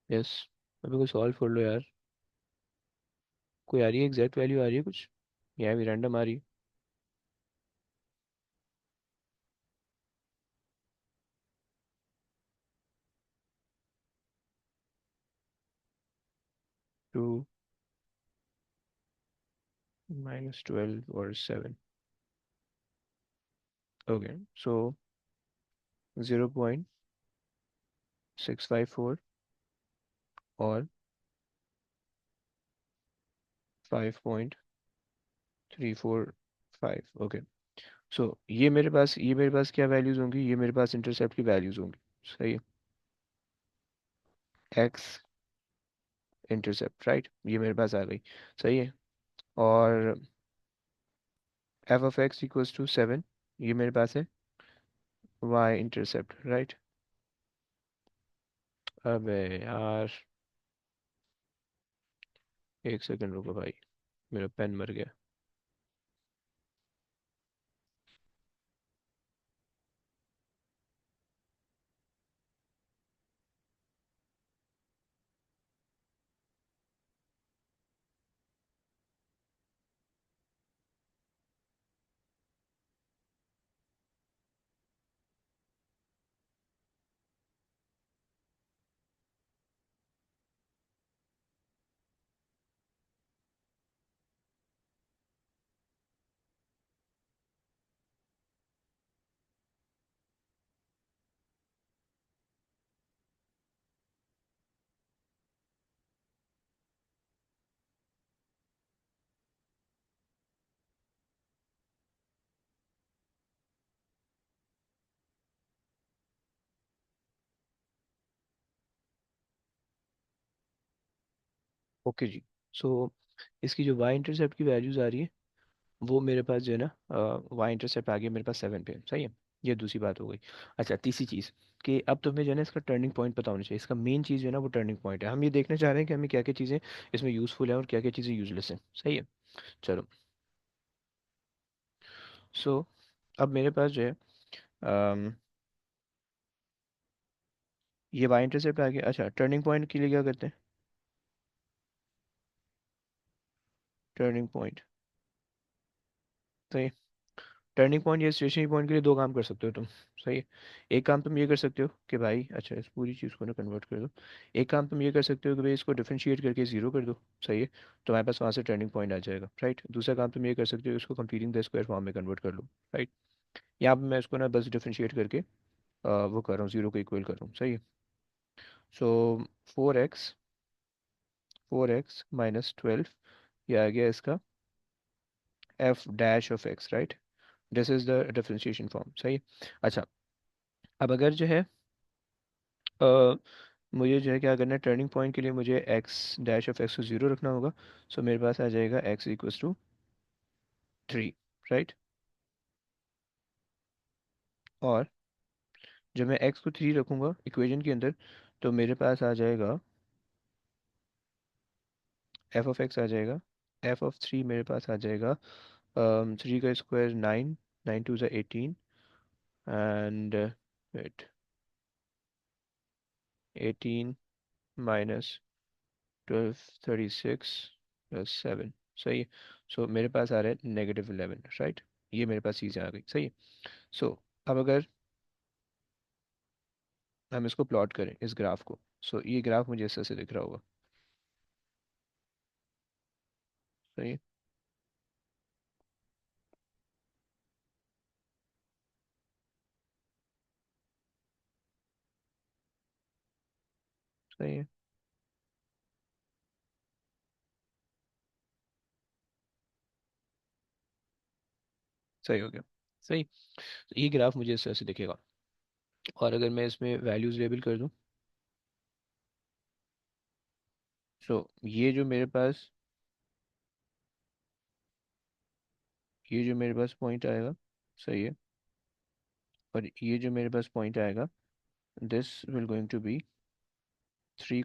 यस, अभी कोई सॉल्व कर लो यार। कोई आ रही है एग्जैक्ट वैल्यू आ रही है कुछ, या भी रैंडम आ रही है? 2 -12 और 7, ओके। सो 0.654 और 3 4 5, ओके। सो ये मेरे पास क्या वैल्यूज़ होंगी, ये मेरे पास इंटरसेप्ट की वैल्यूज़ होंगी। सही है, एक्स इंटरसेप्ट, राइट, ये मेरे पास आ गई। सही है। और f of x equals to 7, ये मेरे पास है वाई इंटरसेप्ट, राइट। अबे यार, एक सेकंड रुको भाई, मेरा पेन मर गया। ओके जी। सो इसकी जो वाई इंटरसेप्ट की वैल्यूज़ आ रही है, वो मेरे पास जो है ना, वाई इंटरसेप्ट आ गया मेरे पास 7 पे। सही है, ये दूसरी बात हो गई। अच्छा, तीसरी चीज़ कि अब तुम्हें जो है ना इसका टर्निंग पॉइंट पता होना चाहिए। इसका मेन चीज़ जो है ना वो टर्निंग पॉइंट है। हम ये देखना चाह रहे हैं कि हमें क्या क्या चीज़ें इसमें यूज़फुल है और क्या क्या चीज़ें यूजलेस हैं। सही है। चलो, सो अब मेरे पास जो है अम, ये वाई इंटरसेप्ट आ गया। अच्छा, टर्निंग पॉइंट के लिए क्या करते हैं, टर्निंग पॉइंट। सही। टर्निंग पॉइंट या स्टेशनरी पॉइंट के लिए दो काम कर सकते हो तुम। सही है। एक काम तुम ये कर सकते हो कि भाई, अच्छा इस पूरी चीज़ को ना कन्वर्ट कर दो। एक काम तुम ये कर सकते हो कि भाई इसको डिफरेंशिएट करके ज़ीरो कर दो। सही है। तुम्हारे पास वहाँ से टर्निंग पॉइंट आ जाएगा, राइट। दूसरा काम तुम ये कर सकते हो, इसको कंप्लीटिंग द स्क्वायर फॉर्म में कन्वर्ट कर लो, राइट। यहाँ पे मैं इसको ना बस डिफरेंशिएट करके वो कर रहा हूँ, ज़ीरो को इक्वल कर रहा हूँ। सही है। सो 4x, 4x - 12, ये आ गया इसका F dash of x, right. This is the differentiation form. सही है। अच्छा, अब अगर जो है मुझे जो है क्या करना है, टर्निंग पॉइंट के लिए मुझे एक्स डैश ऑफ एक्स को ज़ीरो रखना होगा। सो मेरे पास आ जाएगा एक्स इक्वल्स टू 3, राइट। और जब मैं एक्स को 3 रखूँगा इक्वेशन के अंदर, तो मेरे पास आ जाएगा एफ ऑफ एक्स आ जाएगा, एफ ऑफ 3 मेरे पास आ जाएगा 3 का स्क्वायर 9, 9 2 ज़ा 18, एंड वेट 18 माइनस 12 36 प्लस 7। सही है। सो मेरे पास आ रहा है -11, राइट। ये मेरे पास चीज़ें आ गई। सही है। सो अब अगर हम इसको प्लॉट करें इस ग्राफ को, सो ये ग्राफ मुझे इस तरह से दिख रहा होगा। सही है। सही है। सही हो गया। सही। ये ग्राफ मुझे इस तरह से दिखेगा। और अगर मैं इसमें वैल्यूज़ लेबल कर दूं, सो ये जो मेरे पास पॉइंट आएगा, सही है, और ये जो मेरे पास पॉइंट आएगा, this will going to be 3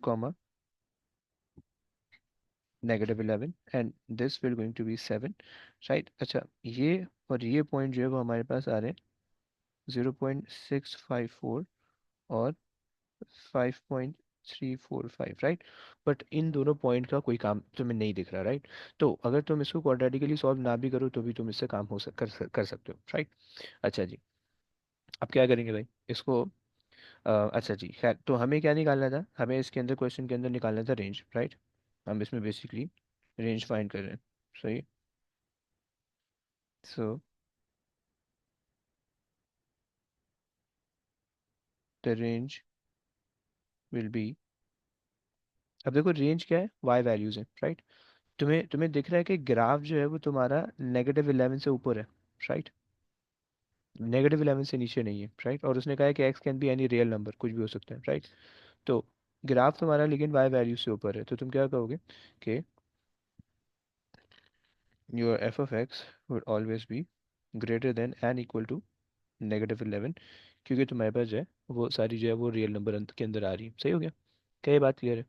-11, and this will going to be 7, right. अच्छा, ये और ये पॉइंट जो है वो हमारे पास आ रहे हैं 0.654 और 5.345, राइट। बट इन दोनों पॉइंट का कोई काम तुम्हें नहीं दिख रहा, राइट। तो अगर तुम इसको क्वाड्रेटिकली सॉल्व ना भी करो तो भी तुम इससे काम कर सकते हो, राइट। अच्छा जी, अब क्या करेंगे भाई इसको, अच्छा जी, खैर, तो हमें क्या निकालना था, हमें इसके अंदर क्वेश्चन के अंदर निकालना था रेंज, राइट। हम इसमें बेसिकली रेंज फाइंड कर रहे हैं। सही। So the range will be, अब देखो रेंज क्या है, वाई वैल्यूज है, राइट। तुम्हें तुम्हें दिख रहा है कि ग्राफ जो है वो तुम्हारा -11 से ऊपर है, राइट? -11 से नीचे नहीं है, राइट? और उसने कहा है कि x can be any real number, कुछ भी हो सकता है, राइट? तो ग्राफ तुम्हारा लेकिन वाई वैल्यू से ऊपर है, तो तुम क्या कहोगे कि your f of x would always be greater than and equal to -11, क्योंकि तुम्हारे पास जो है वो सारी जो है वो रियल नंबर अंत के अंदर आ रही है। सही हो गया? क्या ये बात क्लियर है?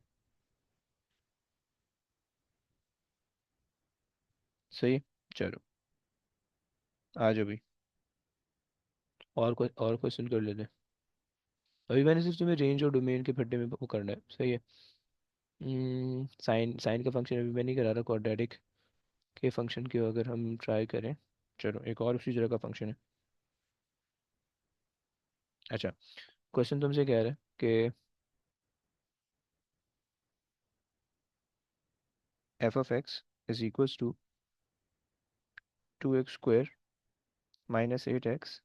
सही है। चलो आ जाओ भाई, और क्वेश्चन कर लेते हैं। अभी मैंने सिर्फ तुम्हें रेंज और डोमेन के फड्डे में वो करना है, सही है। साइन साइन का फंक्शन अभी मैं नहीं करा रहा, क्वाड्रेटिक के फंक्शन की अगर हम ट्राई करें। चलो एक और उसी तरह का फंक्शन है। अच्छा, क्वेश्चन तुमसे कह रहा है कि f of x is equals to 2x² -8x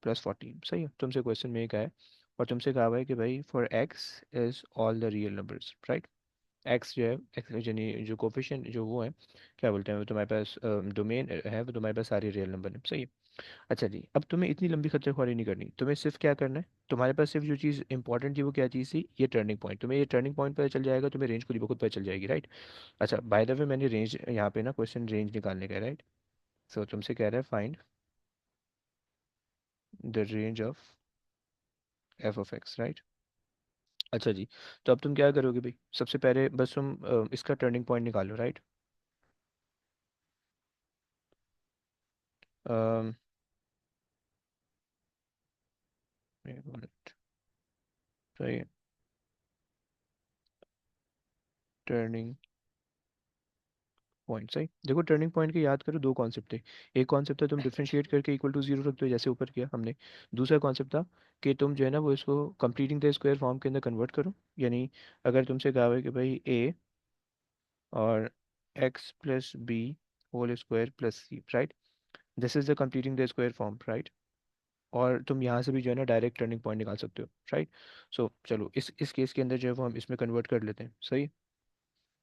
+14। सही है, तुमसे क्वेश्चन में एक आया और तुमसे कहा हुआ है कि भाई for x is all the real numbers, right? X जो है, एक्स यानी जो कोफिशिएंट जो वो है, क्या बोलते हैं वो, तुम्हारे पास डोमेन है वो तुम्हारे पास सारे रियल नंबर है, सही है। अच्छा जी, अब तुम्हें इतनी लंबी खच्चर ख्वारी नहीं करनी, तुम्हें सिर्फ क्या करना है, तुम्हारे पास सिर्फ जो चीज़ इंपॉर्टेंट थी वो क्या चीज़ थी, ये टर्निंग पॉइंट। तुम्हें ये टर्निंग पॉइंट पता चल जाएगा, तुम्हें रेंज खुद ब खुद पता चल जाएगी, राइट? अच्छा, बाय द वे मैंने रेंज यहाँ पे ना क्वेश्चन रेंज निकालने का है, राइट? सो तुमसे कह रहा है find the range of F of x, right? अच्छा जी, तो अब तुम क्या करोगे भाई, सबसे पहले बस तुम इसका टर्निंग पॉइंट निकालो, राइट? एक मिनट, सही है। टर्निंग पॉइंट, सही। देखो टर्निंग पॉइंट के याद करो, दो कॉन्सेप्ट थे। एक कॉन्सेप्ट था तुम डिफरेंशिएट करके इक्वल टू जीरो रख दो, जैसे ऊपर किया हमने। दूसरा कॉन्सेप्ट था कि तुम जो है ना वो इसको कंप्लीटिंग द स्क्वायर फॉर्म के अंदर कन्वर्ट करो। यानी अगर तुमसे कहा हुआ है कि भाई ए और x plus b whole square plus c, right? This is the completing the square form, right? और तुम यहाँ से भी जो है ना डायरेक्ट टर्निंग पॉइंट निकाल सकते हो, राइट? सो चलो इस केस के अंदर जो है वो हम इसमें कन्वर्ट कर लेते हैं, सही।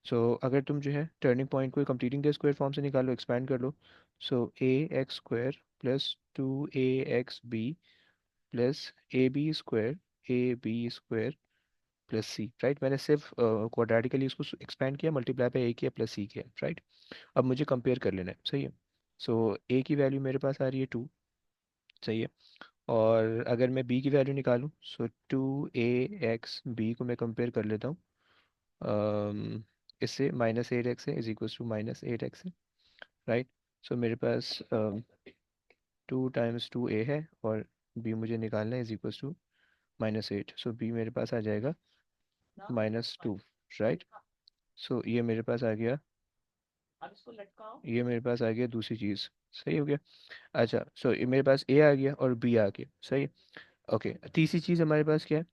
सो अगर तुम जो है टर्निंग पॉइंट को कंप्लीटिंग द स्क्वायर फॉर्म से निकालो, एक्सपैंड कर लो। सो ax² +2ax b +ab² ab² +c, right? मैंने सिर्फ क्वाड्रेटिकली इसको एक्सपैंड किया, मल्टीप्लाई पे a किया प्लस c किया, राइट? अब मुझे कंपेयर कर लेना है, सही है। सो a की वैल्यू मेरे पास आ रही है 2, सही है। और अगर मैं b की वैल्यू निकालूं, सो 2ax b को मैं कंपेयर कर लेता हूँ इससे, -8x है इज इक्वल टू -8x है, राइट? सो मेरे पास 2 × 2a है और b मुझे निकालना है is equal to -8, so b मेरे पास आ जाएगा -2, राइट? सो ये मेरे पास आ गया, ये मेरे पास आ गया दूसरी चीज़, सही हो गया। अच्छा, सो ये मेरे पास a आ गया और b आ गया, सही। ओके, तीसरी चीज़ हमारे पास क्या है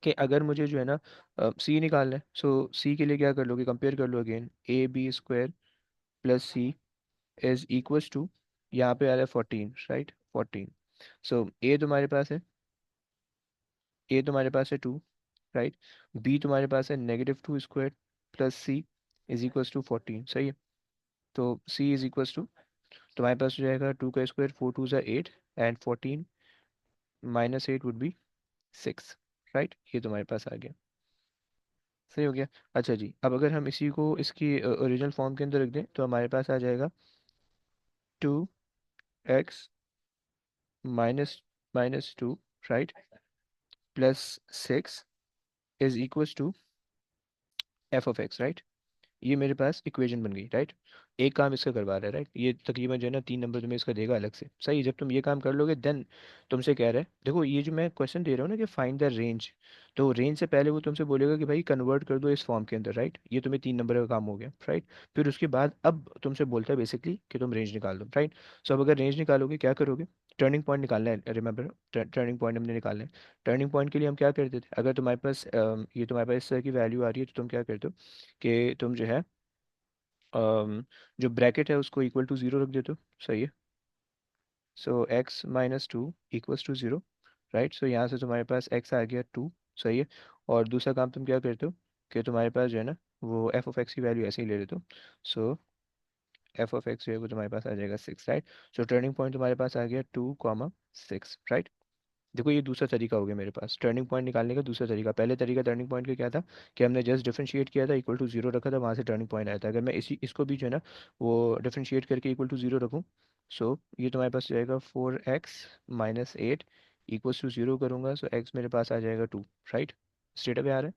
कि अगर मुझे जो है ना c निकालना है, सो c के लिए क्या कर लोगे, कंपेयर कर लो again, ab² +c is equals to, यहाँ पे आ रहा है 14, राइट? 14। सो ए तुम्हारे पास है 2, राइट? बी तुम्हारे पास है -2² +c इज इक्वल्स टू 14, सही है। तो c इज इक्वल्स टू, तुम्हारे पास हो जाएगा 2 का स्क्वायर, 4 2 ज़ा 8 एंड 14 -8 वुड बी 6, राइट? ये तुम्हारे पास आ गया, सही हो गया। अच्छा जी, अब अगर हम इसी को इसकी ओरिजिनल फॉर्म के अंदर रख दें तो हमारे पास आ जाएगा 2x minus -2, right? +6 is equals to f of x, right? ये मेरे पास इक्वेशन बन गई, राइट? एक काम इसका करवा रहा है, राइट? ये तकरीबन जो है ना 3 नंबर तुम्हें इसका देगा अलग से, सही। जब तुम ये काम कर लोगे देन तुमसे कह रहा है, देखो ये जो मैं क्वेश्चन दे रहा हूँ ना कि फाइंड द रेंज, तो रेंज से पहले वो तुमसे बोलेगा कि भाई कन्वर्ट कर दो इस फॉर्म के अंदर, राइट? ये तुम्हें 3 नंबर का काम हो गया, राइट? फिर उसके बाद अब तुमसे बोलता है बेसिकली कि तुम रेंज निकाल दो, राइट? सो अब अगर रेंज निकालोगे क्या करोगे, टर्निंग पॉइंट निकालना है, रिमेंबर टर्निंग पॉइंट हमने निकालना है। टर्निंग पॉइंट के लिए हम क्या करते थे, अगर तुम्हारे पास ये तुम्हारे पास इस तरह की वैल्यू आ रही है तो तुम क्या करते हो कि तुम जो है जो ब्रैकेट है उसको इक्वल टू ज़ीरो रख देते हो, सही है। So x-2 equals to zero, right? So यहाँ से तुम्हारे पास x आ गया 2, सही है। और दूसरा काम तुम क्या करते हो कि तुम्हारे पास जो है ना वो एफ ऑफ एक्स की वैल्यू ऐसे ही ले लेते हो। सो एफ ऑफ एक्स जो है वो तुम्हारे पास आ जाएगा 6, राइट। सो टर्निंग पॉइंट तुम्हारे पास आ गया 2, 6, राइट। देखो ये दूसरा तरीका हो गया मेरे पास टर्निंग पॉइंट निकालने का। दूसरा तरीका, पहले तरीका टर्निंग पॉइंट का क्या था कि हमने जस्ट डिफरेंशिएट किया था, इक्वल टू जीरो रखा था, वहाँ से टर्निंग पॉइंट आया था। अगर मैं इसको भी जो है ना वो डिफरेंशिएट करके इक्वल टू जीरो रखूँ, सो ये तुम्हारे पास जाएगा 4x - 8 इक्वल्स टू जीरो करूँगा, सो x मेरे पास आ जाएगा 2, राइट। स्ट्रेट अवे आ रहा है,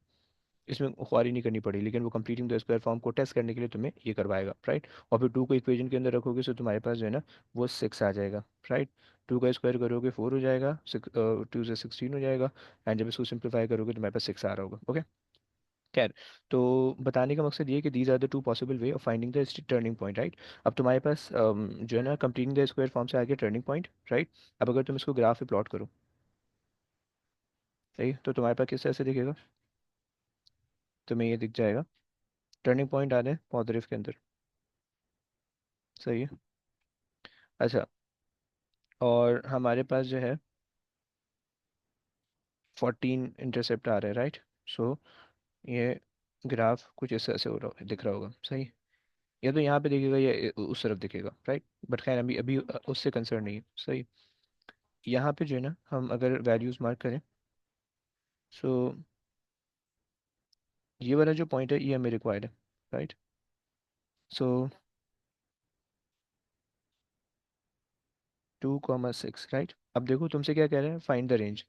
इसमें ख्वारी नहीं करनी पड़ी, लेकिन वो कंप्लीटिंग द स्क्वायर फॉर्म को टेस्ट करने के लिए तुम्हें ये करवाएगा, राइट। और फिर 2 को इक्वेशन के अंदर रखोगे, सो तुम्हारे पास जो है ना वो 6 आ जाएगा, राइट। 2 का स्क्वायर करोगे 4 हो जाएगा, 2 से 16 हो जाएगा, एंड जब इसको सिंप्लीफाई करोगे तो तुम्हारे पास 6 आ रहा होगा, ओके। खैर, तो बताने का मकसद ये है कि these are the two possible way of finding the turning point, right. अब तुम्हारे पास जो है ना कंप्लीटिंग द स्क्वायर फॉर्म से आ गया टर्निंग पॉइंट, राइट। अब अगर तुम इसको ग्राफ पे प्लॉट करो, सही है, तो तुम्हारे पास किस तरह से दिखेगा, तुम्हें ये दिख जाएगा, टर्निंग पॉइंट आ रहे हैं पॉजिटिव के अंदर, सही है। अच्छा, और हमारे पास जो है 14 इंटरसेप्ट आ रहे हैं, राइट। सो ये ग्राफ कुछ इस तरह से हो रहा दिख रहा होगा, सही। या तो यहाँ पे दिखेगा या उस तरफ दिखेगा, राइट। बट खैर अभी अभी उससे कंसर्न नहीं है, सही। यहाँ पे जो है ना हम अगर वैल्यूज मार्क करें, सो ये वाला जो पॉइंट है ये हमें रिक्वायर्ड है, राइट। सो 2, 6, राइट। अब देखो तुमसे क्या कह रहा है, फाइंड द रेंज।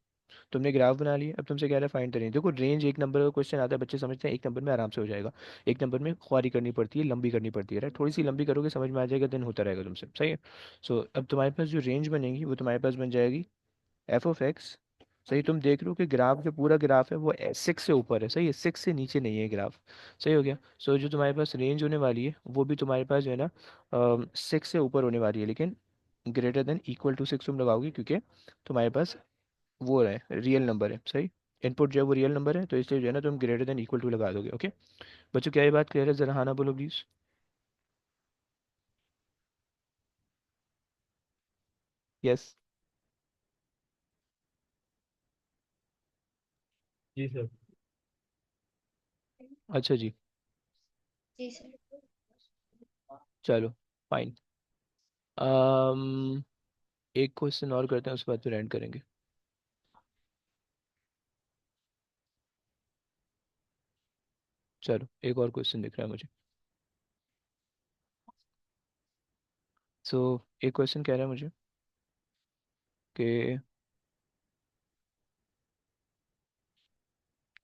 तुमने ग्राफ बना लिया, अब तुमसे कह रहा है फाइंड द रेंज। देखो रेंज एक नंबर का क्वेश्चन आता है, बच्चे समझते हैं एक नंबर में आराम से हो जाएगा। एक नंबर में ख्वारी करनी पड़ती है, लंबी करनी पड़ती है, राइट। थोड़ी सी लंबी करोगे समझ में आ जाएगा, देन होता रहेगा तुमसे, सही है। सो अब तुम्हारे पास जो रेंज बनेगी वो तुम्हारे पास बन जाएगी एफ ऑफ एक्स। सही, तुम देख लो कि ग्राफ जो पूरा ग्राफ है वो 6 से ऊपर है, सही है, 6 से नीचे नहीं है ग्राफ, सही हो गया। सो जो तुम्हारे पास रेंज होने वाली है वो भी तुम्हारे पास जो है ना 6 से ऊपर होने वाली है, लेकिन ग्रेटर देन इक्वल टू 6 तुम लगाओगे, क्योंकि तुम्हारे पास वो है रियल नंबर है, सही। इनपुट जो है वो रियल नंबर है, तो इसलिए जो है ना तुम ग्रेटर देन इक्वल टू लगा दोगे, ओके। बच्चों क्या ये बात क्लियर है, जरा हाँ ना बोलो प्लीज। यस। Ji sir. अच्छा जी। जी सर। चलो, फाइन। um, एक क्वेश्चन और करते हैं, उसके बाद फिर एंड करेंगे। चलो, एक और क्वेश्चन दिख रहा है मुझे। सो एक क्वेश्चन कह रहा है मुझे कि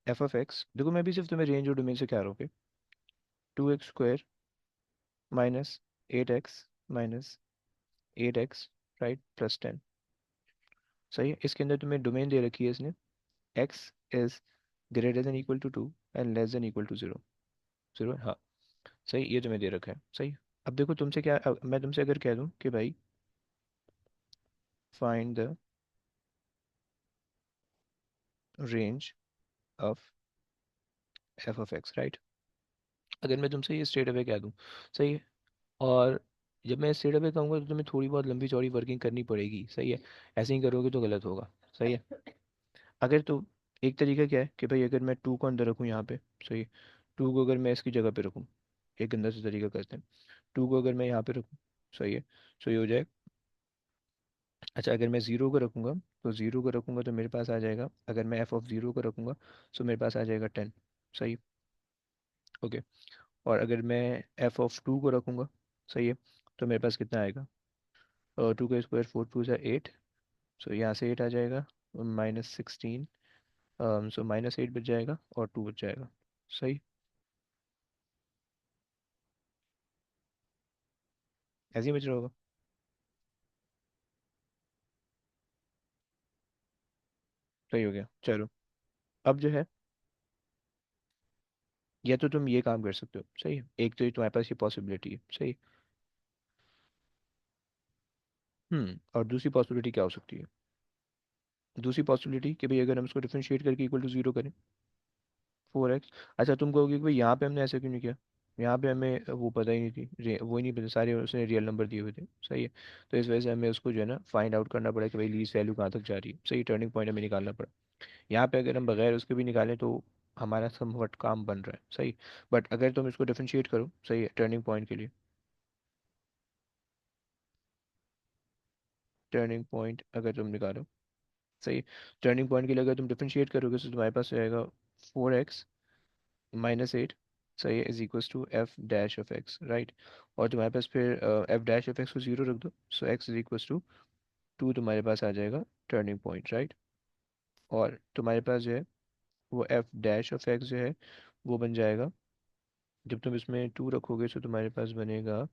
एफ ऑफ एक्स, देखो मैं भी सिर्फ तुम्हें रेंज और डोमेन से कह रहा हूँ कि 2x² -8x - 8x, राइट, +10, सही है। इसके अंदर तुम्हें डोमेन दे रखी है इसने, x is greater than equal to 2 and less than equal to 0, 0, हाँ, सही, ये तुम्हें दे रखा है, सही। अब देखो तुमसे क्या, अब मैं तुमसे अगर कह दूं कि भाई find the range of F of x, right. अगर मैं तुमसे ये स्ट्रेट अवे कह दूं, सही है, और जब मैं स्ट्रेट अवे कहूँगा तो तुम्हें थोड़ी बहुत लंबी चौड़ी वर्किंग करनी पड़ेगी, सही है। ऐसे ही करोगे तो गलत होगा, सही है। अगर तो एक तरीका क्या है कि भाई अगर मैं 2 को अंदर रखूँ यहाँ पे, सही है, 2 को अगर मैं इसकी जगह पे रखूँ, एक गंदा सा तरीका करते हैं, 2 को अगर मैं यहाँ पे रखूँ, सही है, सो ये हो जाए। अच्छा, अगर मैं 0 को रखूँगा, तो 0 को रखूँगा तो मेरे पास आ जाएगा, अगर मैं एफ ऑफ 0 को रखूँगा, सो मेरे पास आ जाएगा 10, सही, ओके। और अगर मैं एफ ऑफ 2 को रखूँगा, सही है, तो मेरे पास कितना आएगा, 2 का स्क्वायर 4 × 2 = 8, सो यहाँ से 8 आ जाएगा, -16, सो -8 बच जाएगा और 2 बच जाएगा, सही। ऐसे ही बच रहा होगा, सही हो गया। चलो, अब जो है, या तो तुम ये काम कर सकते हो, सही है, एक तो ये तुम्हारे पास ये पॉसिबिलिटी है, सही। और दूसरी पॉसिबिलिटी क्या हो सकती है, दूसरी पॉसिबिलिटी कि भाई अगर हम इसको डिफरेंशिएट करके इक्वल टू 0 करें, 4x। अच्छा, तुम कहोगे कि भाई यहाँ पे हमने ऐसा क्यों नहीं किया, यहाँ पे हमें वो पता ही नहीं थी, वो ही नहीं पता, सारे उसने रियल नंबर दिए हुए थे, सही है। तो इस वजह से हमें उसको जो है ना फाइंड आउट करना पड़ा कि भाई लीज वैल्यू कहाँ तक जा रही है, सही, टर्निंग पॉइंट हमें निकालना पड़ा। यहाँ पे अगर हम बगैर उसके भी निकालें तो हमारा समवट काम बन रहा है, सही। बट अगर तुम इसको डिफरेंशिएट करो, सही है, टर्निंग पॉइंट के लिए, टर्निंग पॉइंट अगर तुम निकालो, सही, टर्निंग पॉइंट के लिए अगर तुम डिफरेंशिएट करोगे तो तुम्हारे पास रहेगा 4x-8, सही है, is equals to f dash of x, right. और तुम्हारे पास फिर एफ डैश ऑफ एक्स को जीरो रख दो, so x is equals to 2 तुम्हारे पास आ जाएगा टर्निंग पॉइंट, राइट। और तुम्हारे पास जो है वो एफ डैश ऑफ एक्स जो है वो बन जाएगा, जब तुम इसमें 2 रखोगे तो तुम्हारे पास बनेगा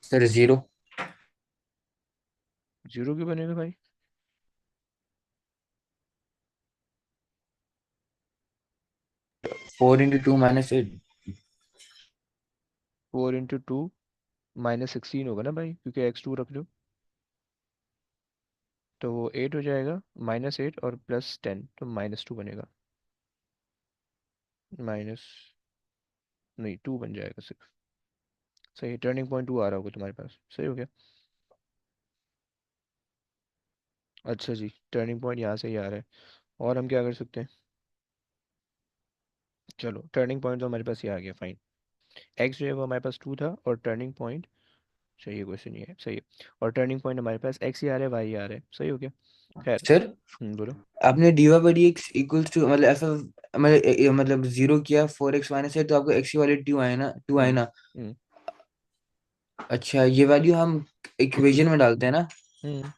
सर 0। जीरो, क्यों बनेगा भाई? 4 × 2 - 8। 4 × 2 - 16 होगा ना भाई, क्योंकि एक्स 2 रख लो, तो वो 8 हो जाएगा, -8 और +10 तो -2 बनेगा, माइनस, नहीं 2 बन जाएगा सिर्फ, सही। टर्निंग पॉइंट 2 आ रहा होगा तुम्हारे पास, सही हो गया। अच्छा जी, टर्निंग पॉइंट यहाँ से ही आ रहा है। और हम क्या कर सकते हैं? चलो, टर्निंग पॉइंट तो हमारे पास ये आ गया, फाइन। एक्स जो है वो हमारे पास 2 था, और टर्निंग पॉइंट, सही है, क्वेश्चन ये है, सही है। और टर्निंग पॉइंट हमारे पास एक्स ही आ रहा है, वाई आ रहा है, सही हो गया। खैर। सर बोलो। आपने dy/dx इक्वल्स टू मतलब ऐसा मतलब मतलब 0 किया 4x - 8 तो आपको x की वैल्यू 2 आए ना, 2 आए हम्म। ना। हम्म। अच्छा ये वैल्यू हम इक्वेशन में डालते हैं ना। हम्म।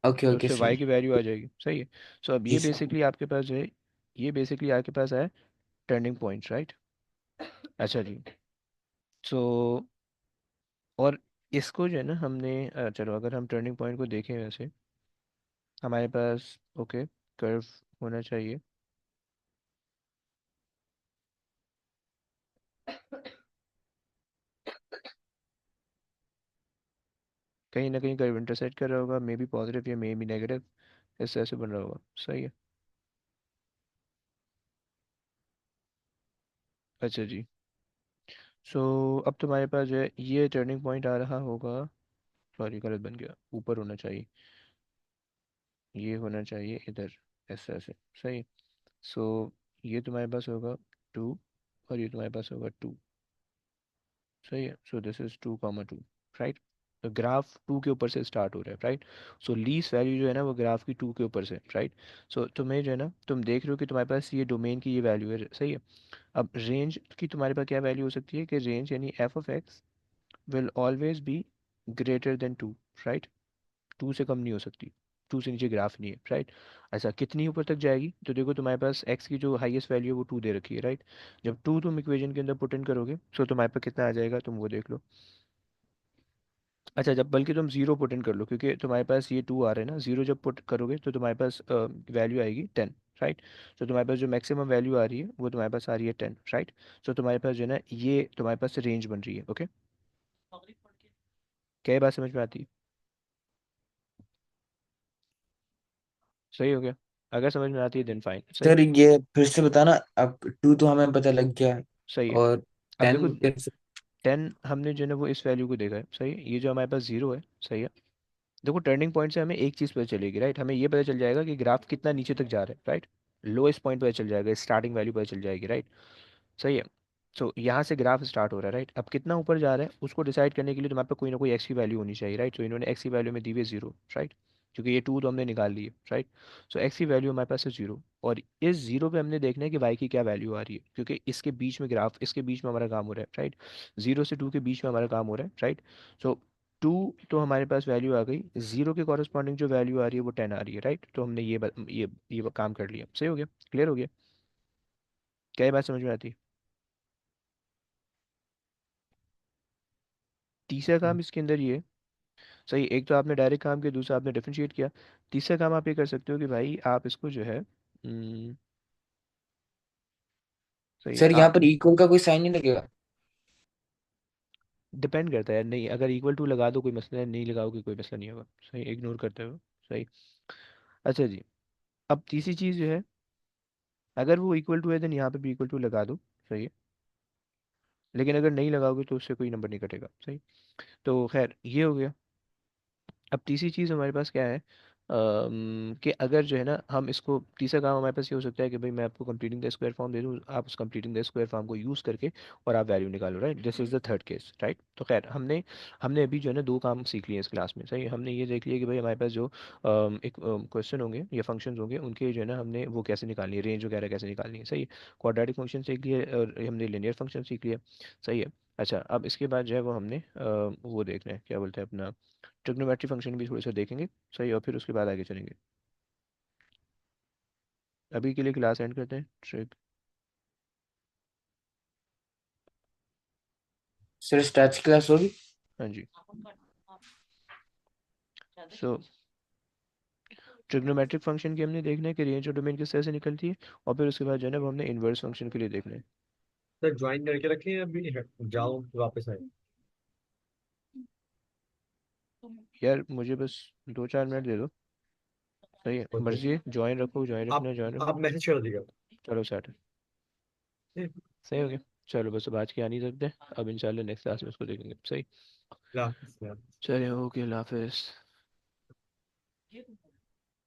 ओके तो ओके उससे वाई सर। की वैल्यू आ जाएगी, सही है। सो अब जी ये सर। बेसिकली आपके पास जो है, ये बेसिकली आपके पास है टर्निंग पॉइंट, राइट। अच्छा जी। सो और इसको जो है ना हमने चलो अगर हम टर्निंग पॉइंट को देखें वैसे, हमारे पास ओके कर्व होना चाहिए, कहीं ना कहीं कर्व इंटरसेक्ट कर रहा होगा, मे बी पॉजिटिव या मे बी नेगेटिव, इस तरह से बन रहा होगा, सही है। अच्छा जी। सो अब तुम्हारे पास जो है ये टर्निंग पॉइंट आ रहा होगा, सॉरी गलत बन गया, ऊपर होना चाहिए, ये होना चाहिए इधर, इस तरह से, सही। सो ये तुम्हारे पास होगा 2, और ये तुम्हारे पास होगा 2, सही है। So this is 2, 2, right. तो ग्राफ 2 के ऊपर से स्टार्ट हो रहा है, राइट। सो लीस्ट वैल्यू जो है ना वो ग्राफ की 2 के ऊपर से, राइट। सो तुम्हें जो है ना, तुम देख रहे हो कि तुम्हारे पास ये डोमेन की ये वैल्यू है, सही है। अब रेंज की तुम्हारे पास क्या वैल्यू हो सकती है, कि रेंज यानी F of x will always be greater then 2, right. 2 से कम नहीं हो सकती, 2 से नीचे ग्राफ नहीं है, राइट। ऐसा कितनी ऊपर तक जाएगी, तो देखो तुम्हारे पास x की जो हाईएस्ट वैल्यू है वो 2 दे रखी है, राइट। जब 2 तुम इक्वेशन के अंदर पुट इन करोगे तो तुम्हारे पास कितना आ जाएगा, तुम वो देख लो। अच्छा, जब बल्कि तुम जीरो पुट इन कर लो, क्योंकि तुम्हारे पास ये 2 आ रहे हैं ना, जीरो जब पुट करोगे तो तुम्हारे पास वैल्यू आएगी 10, राइट। तो तुम्हारे पास जो मैक्सिमम वैल्यू आ रही है वो तुम्हारे पास आ रही है 10, राइट। तो तुम्हारे पास जो है ना ये तुम्हारे पास रेंज बन रही है, ओके। क्या ये बात समझ में आती है? सही हो गया। अगर समझ में आती है देन फाइन, सही। सर ये फिर से बताना, अब 2 तो हमें पता लग गया सही है। और अब देखो 10 कैसे। 10 हमने जो है ना वो इस वैल्यू को देखा है, सही है। ये जो हमारे पास जीरो है, सही है। देखो टर्निंग पॉइंट से हमें एक चीज़ पता चलेगी, राइट, हमें ये पता चल जाएगा कि ग्राफ कितना नीचे तक जा रहा है, राइट। लोएस्ट पॉइंट पता चल जाएगा, स्टार्टिंग वैल्यू पता चल जाएगी, राइट। सही है। सो यहाँ से ग्राफ स्टार्ट हो रहा है, राइट। अब कितना ऊपर जा रहा है उसको डिसाइड करने के लिए तुम्हारे पास कोई ना कोई एक्स की वैल्यू होनी चाहिए, राइट। तो इन्होंने एक्स की वैल्यू में दी हुई है जीरो, राइट, क्योंकि ये 2 तो हमने निकाल ली है, राइट। सो एक्स की वैल्यू हमारे पास है जीरो, और इस जीरो पे हमने देखना है कि वाई की क्या वैल्यू आ रही है, क्योंकि इसके बीच में ग्राफ, इसके बीच में हमारा काम हो रहा है, राइट। 0 से 2 के बीच में हमारा काम हो रहा है, राइट। सो 2 तो हमारे पास वैल्यू आ गई, जीरो के कॉरस्पॉन्डिंग जो वैल्यू आ रही है वो 10 आ रही है, राइट। तो हमने ये काम कर लिया, सही हो गया, क्लियर हो गया। क्या ये बात समझ में आती है? तीसरा काम इसके अंदर ये है, सही, एक तो आपने डायरेक्ट काम किया, दूसरा आपने डिफरेंशिएट किया। तीसरा काम आप ये कर सकते हो कि भाई आप इसको जो है सही है सर यहाँ पर इक्वल का कोई साइन नहीं लगेगा। डिपेंड करता है, नहीं अगर इक्वल टू लगा दो कोई मसला है, नहीं लगाओगे कोई मसला नहीं होगा, सही, इग्नोर करते हो, सही। अच्छा जी। अब तीसरी चीज़ जो है, अगर वो इक्वल टू है देन यहाँ पे भी इक्वल टू लगा दो, सही है। लेकिन अगर नहीं लगाओगे तो उससे कोई नंबर नहीं कटेगा, सही। तो खैर ये हो गया। अब तीसरी चीज़ हमारे पास क्या है, कि अगर जो है ना हम इसको, तीसरा काम हमारे पास ये हो सकता है कि भाई मैं आपको कंप्लीटिंग द स्क्वायर फॉर्म दे दूँ, आप उस कंप्लीटिंग द स्क्वायर फॉर्म को यूज़ करके और आप वैल्यू निकालो, right. This is the third case, right. तो खैर हमने हमने अभी जो है ना दो काम सीख लिए इस क्लास में, सही। हमने ये देख लिया कि भाई हमारे पास जो एक क्वेश्चन होंगे या फंक्शंस होंगे, उनके जो है ना हमने वो कैसे निकालनी है, रेंज वगैरह कैसे निकालनी है, सही है। क्वाड्रेटिक फंक्शन सीख लिए और हमने लिनियर फंक्शन सीख लिया, सही है। अच्छा, अब इसके बाद जो है वो हमने वो देखना है, क्या बोलते हैं अपना, ट्रिग्नोमेट्री फंक्शन भी थोड़े से देखेंगे, सही। और फिर उसके बाद आगे चलेंगे। अभी के लिए क्लास एंड करते हैं, ट्रिग। सर स्टैट्स क्लास होगी। हाँ जी। सो ट्रिग्नोमेट्रिक फंक्शन की हमने देखना है कि रेंज और डोमेन किस तरह से निकलती है, और फिर उसके बाद जो है ना वो हमने इन्वर्स फंक्शन के लिए देखना है। सर ज्वाइन करके रखें या अभी जाओ वापस आए? यार मुझे बस 2-4 मिनट दे दो, सही है। ओके। मर्जी है, ज्वाइन रखो, ज्वाइन रखना आप है ज्वाइन रखो। आप मैसेज कर दीजिएगा। चलो सेट है, ठीक, सही हो गया। चलो बस अब आज की आ नहीं सकते, अब इंशाल्लाह नेक्स्ट क्लास में उसको देखेंगे, सही। ला, ला। चलिए, ओके, अल्लाह हाफिज़।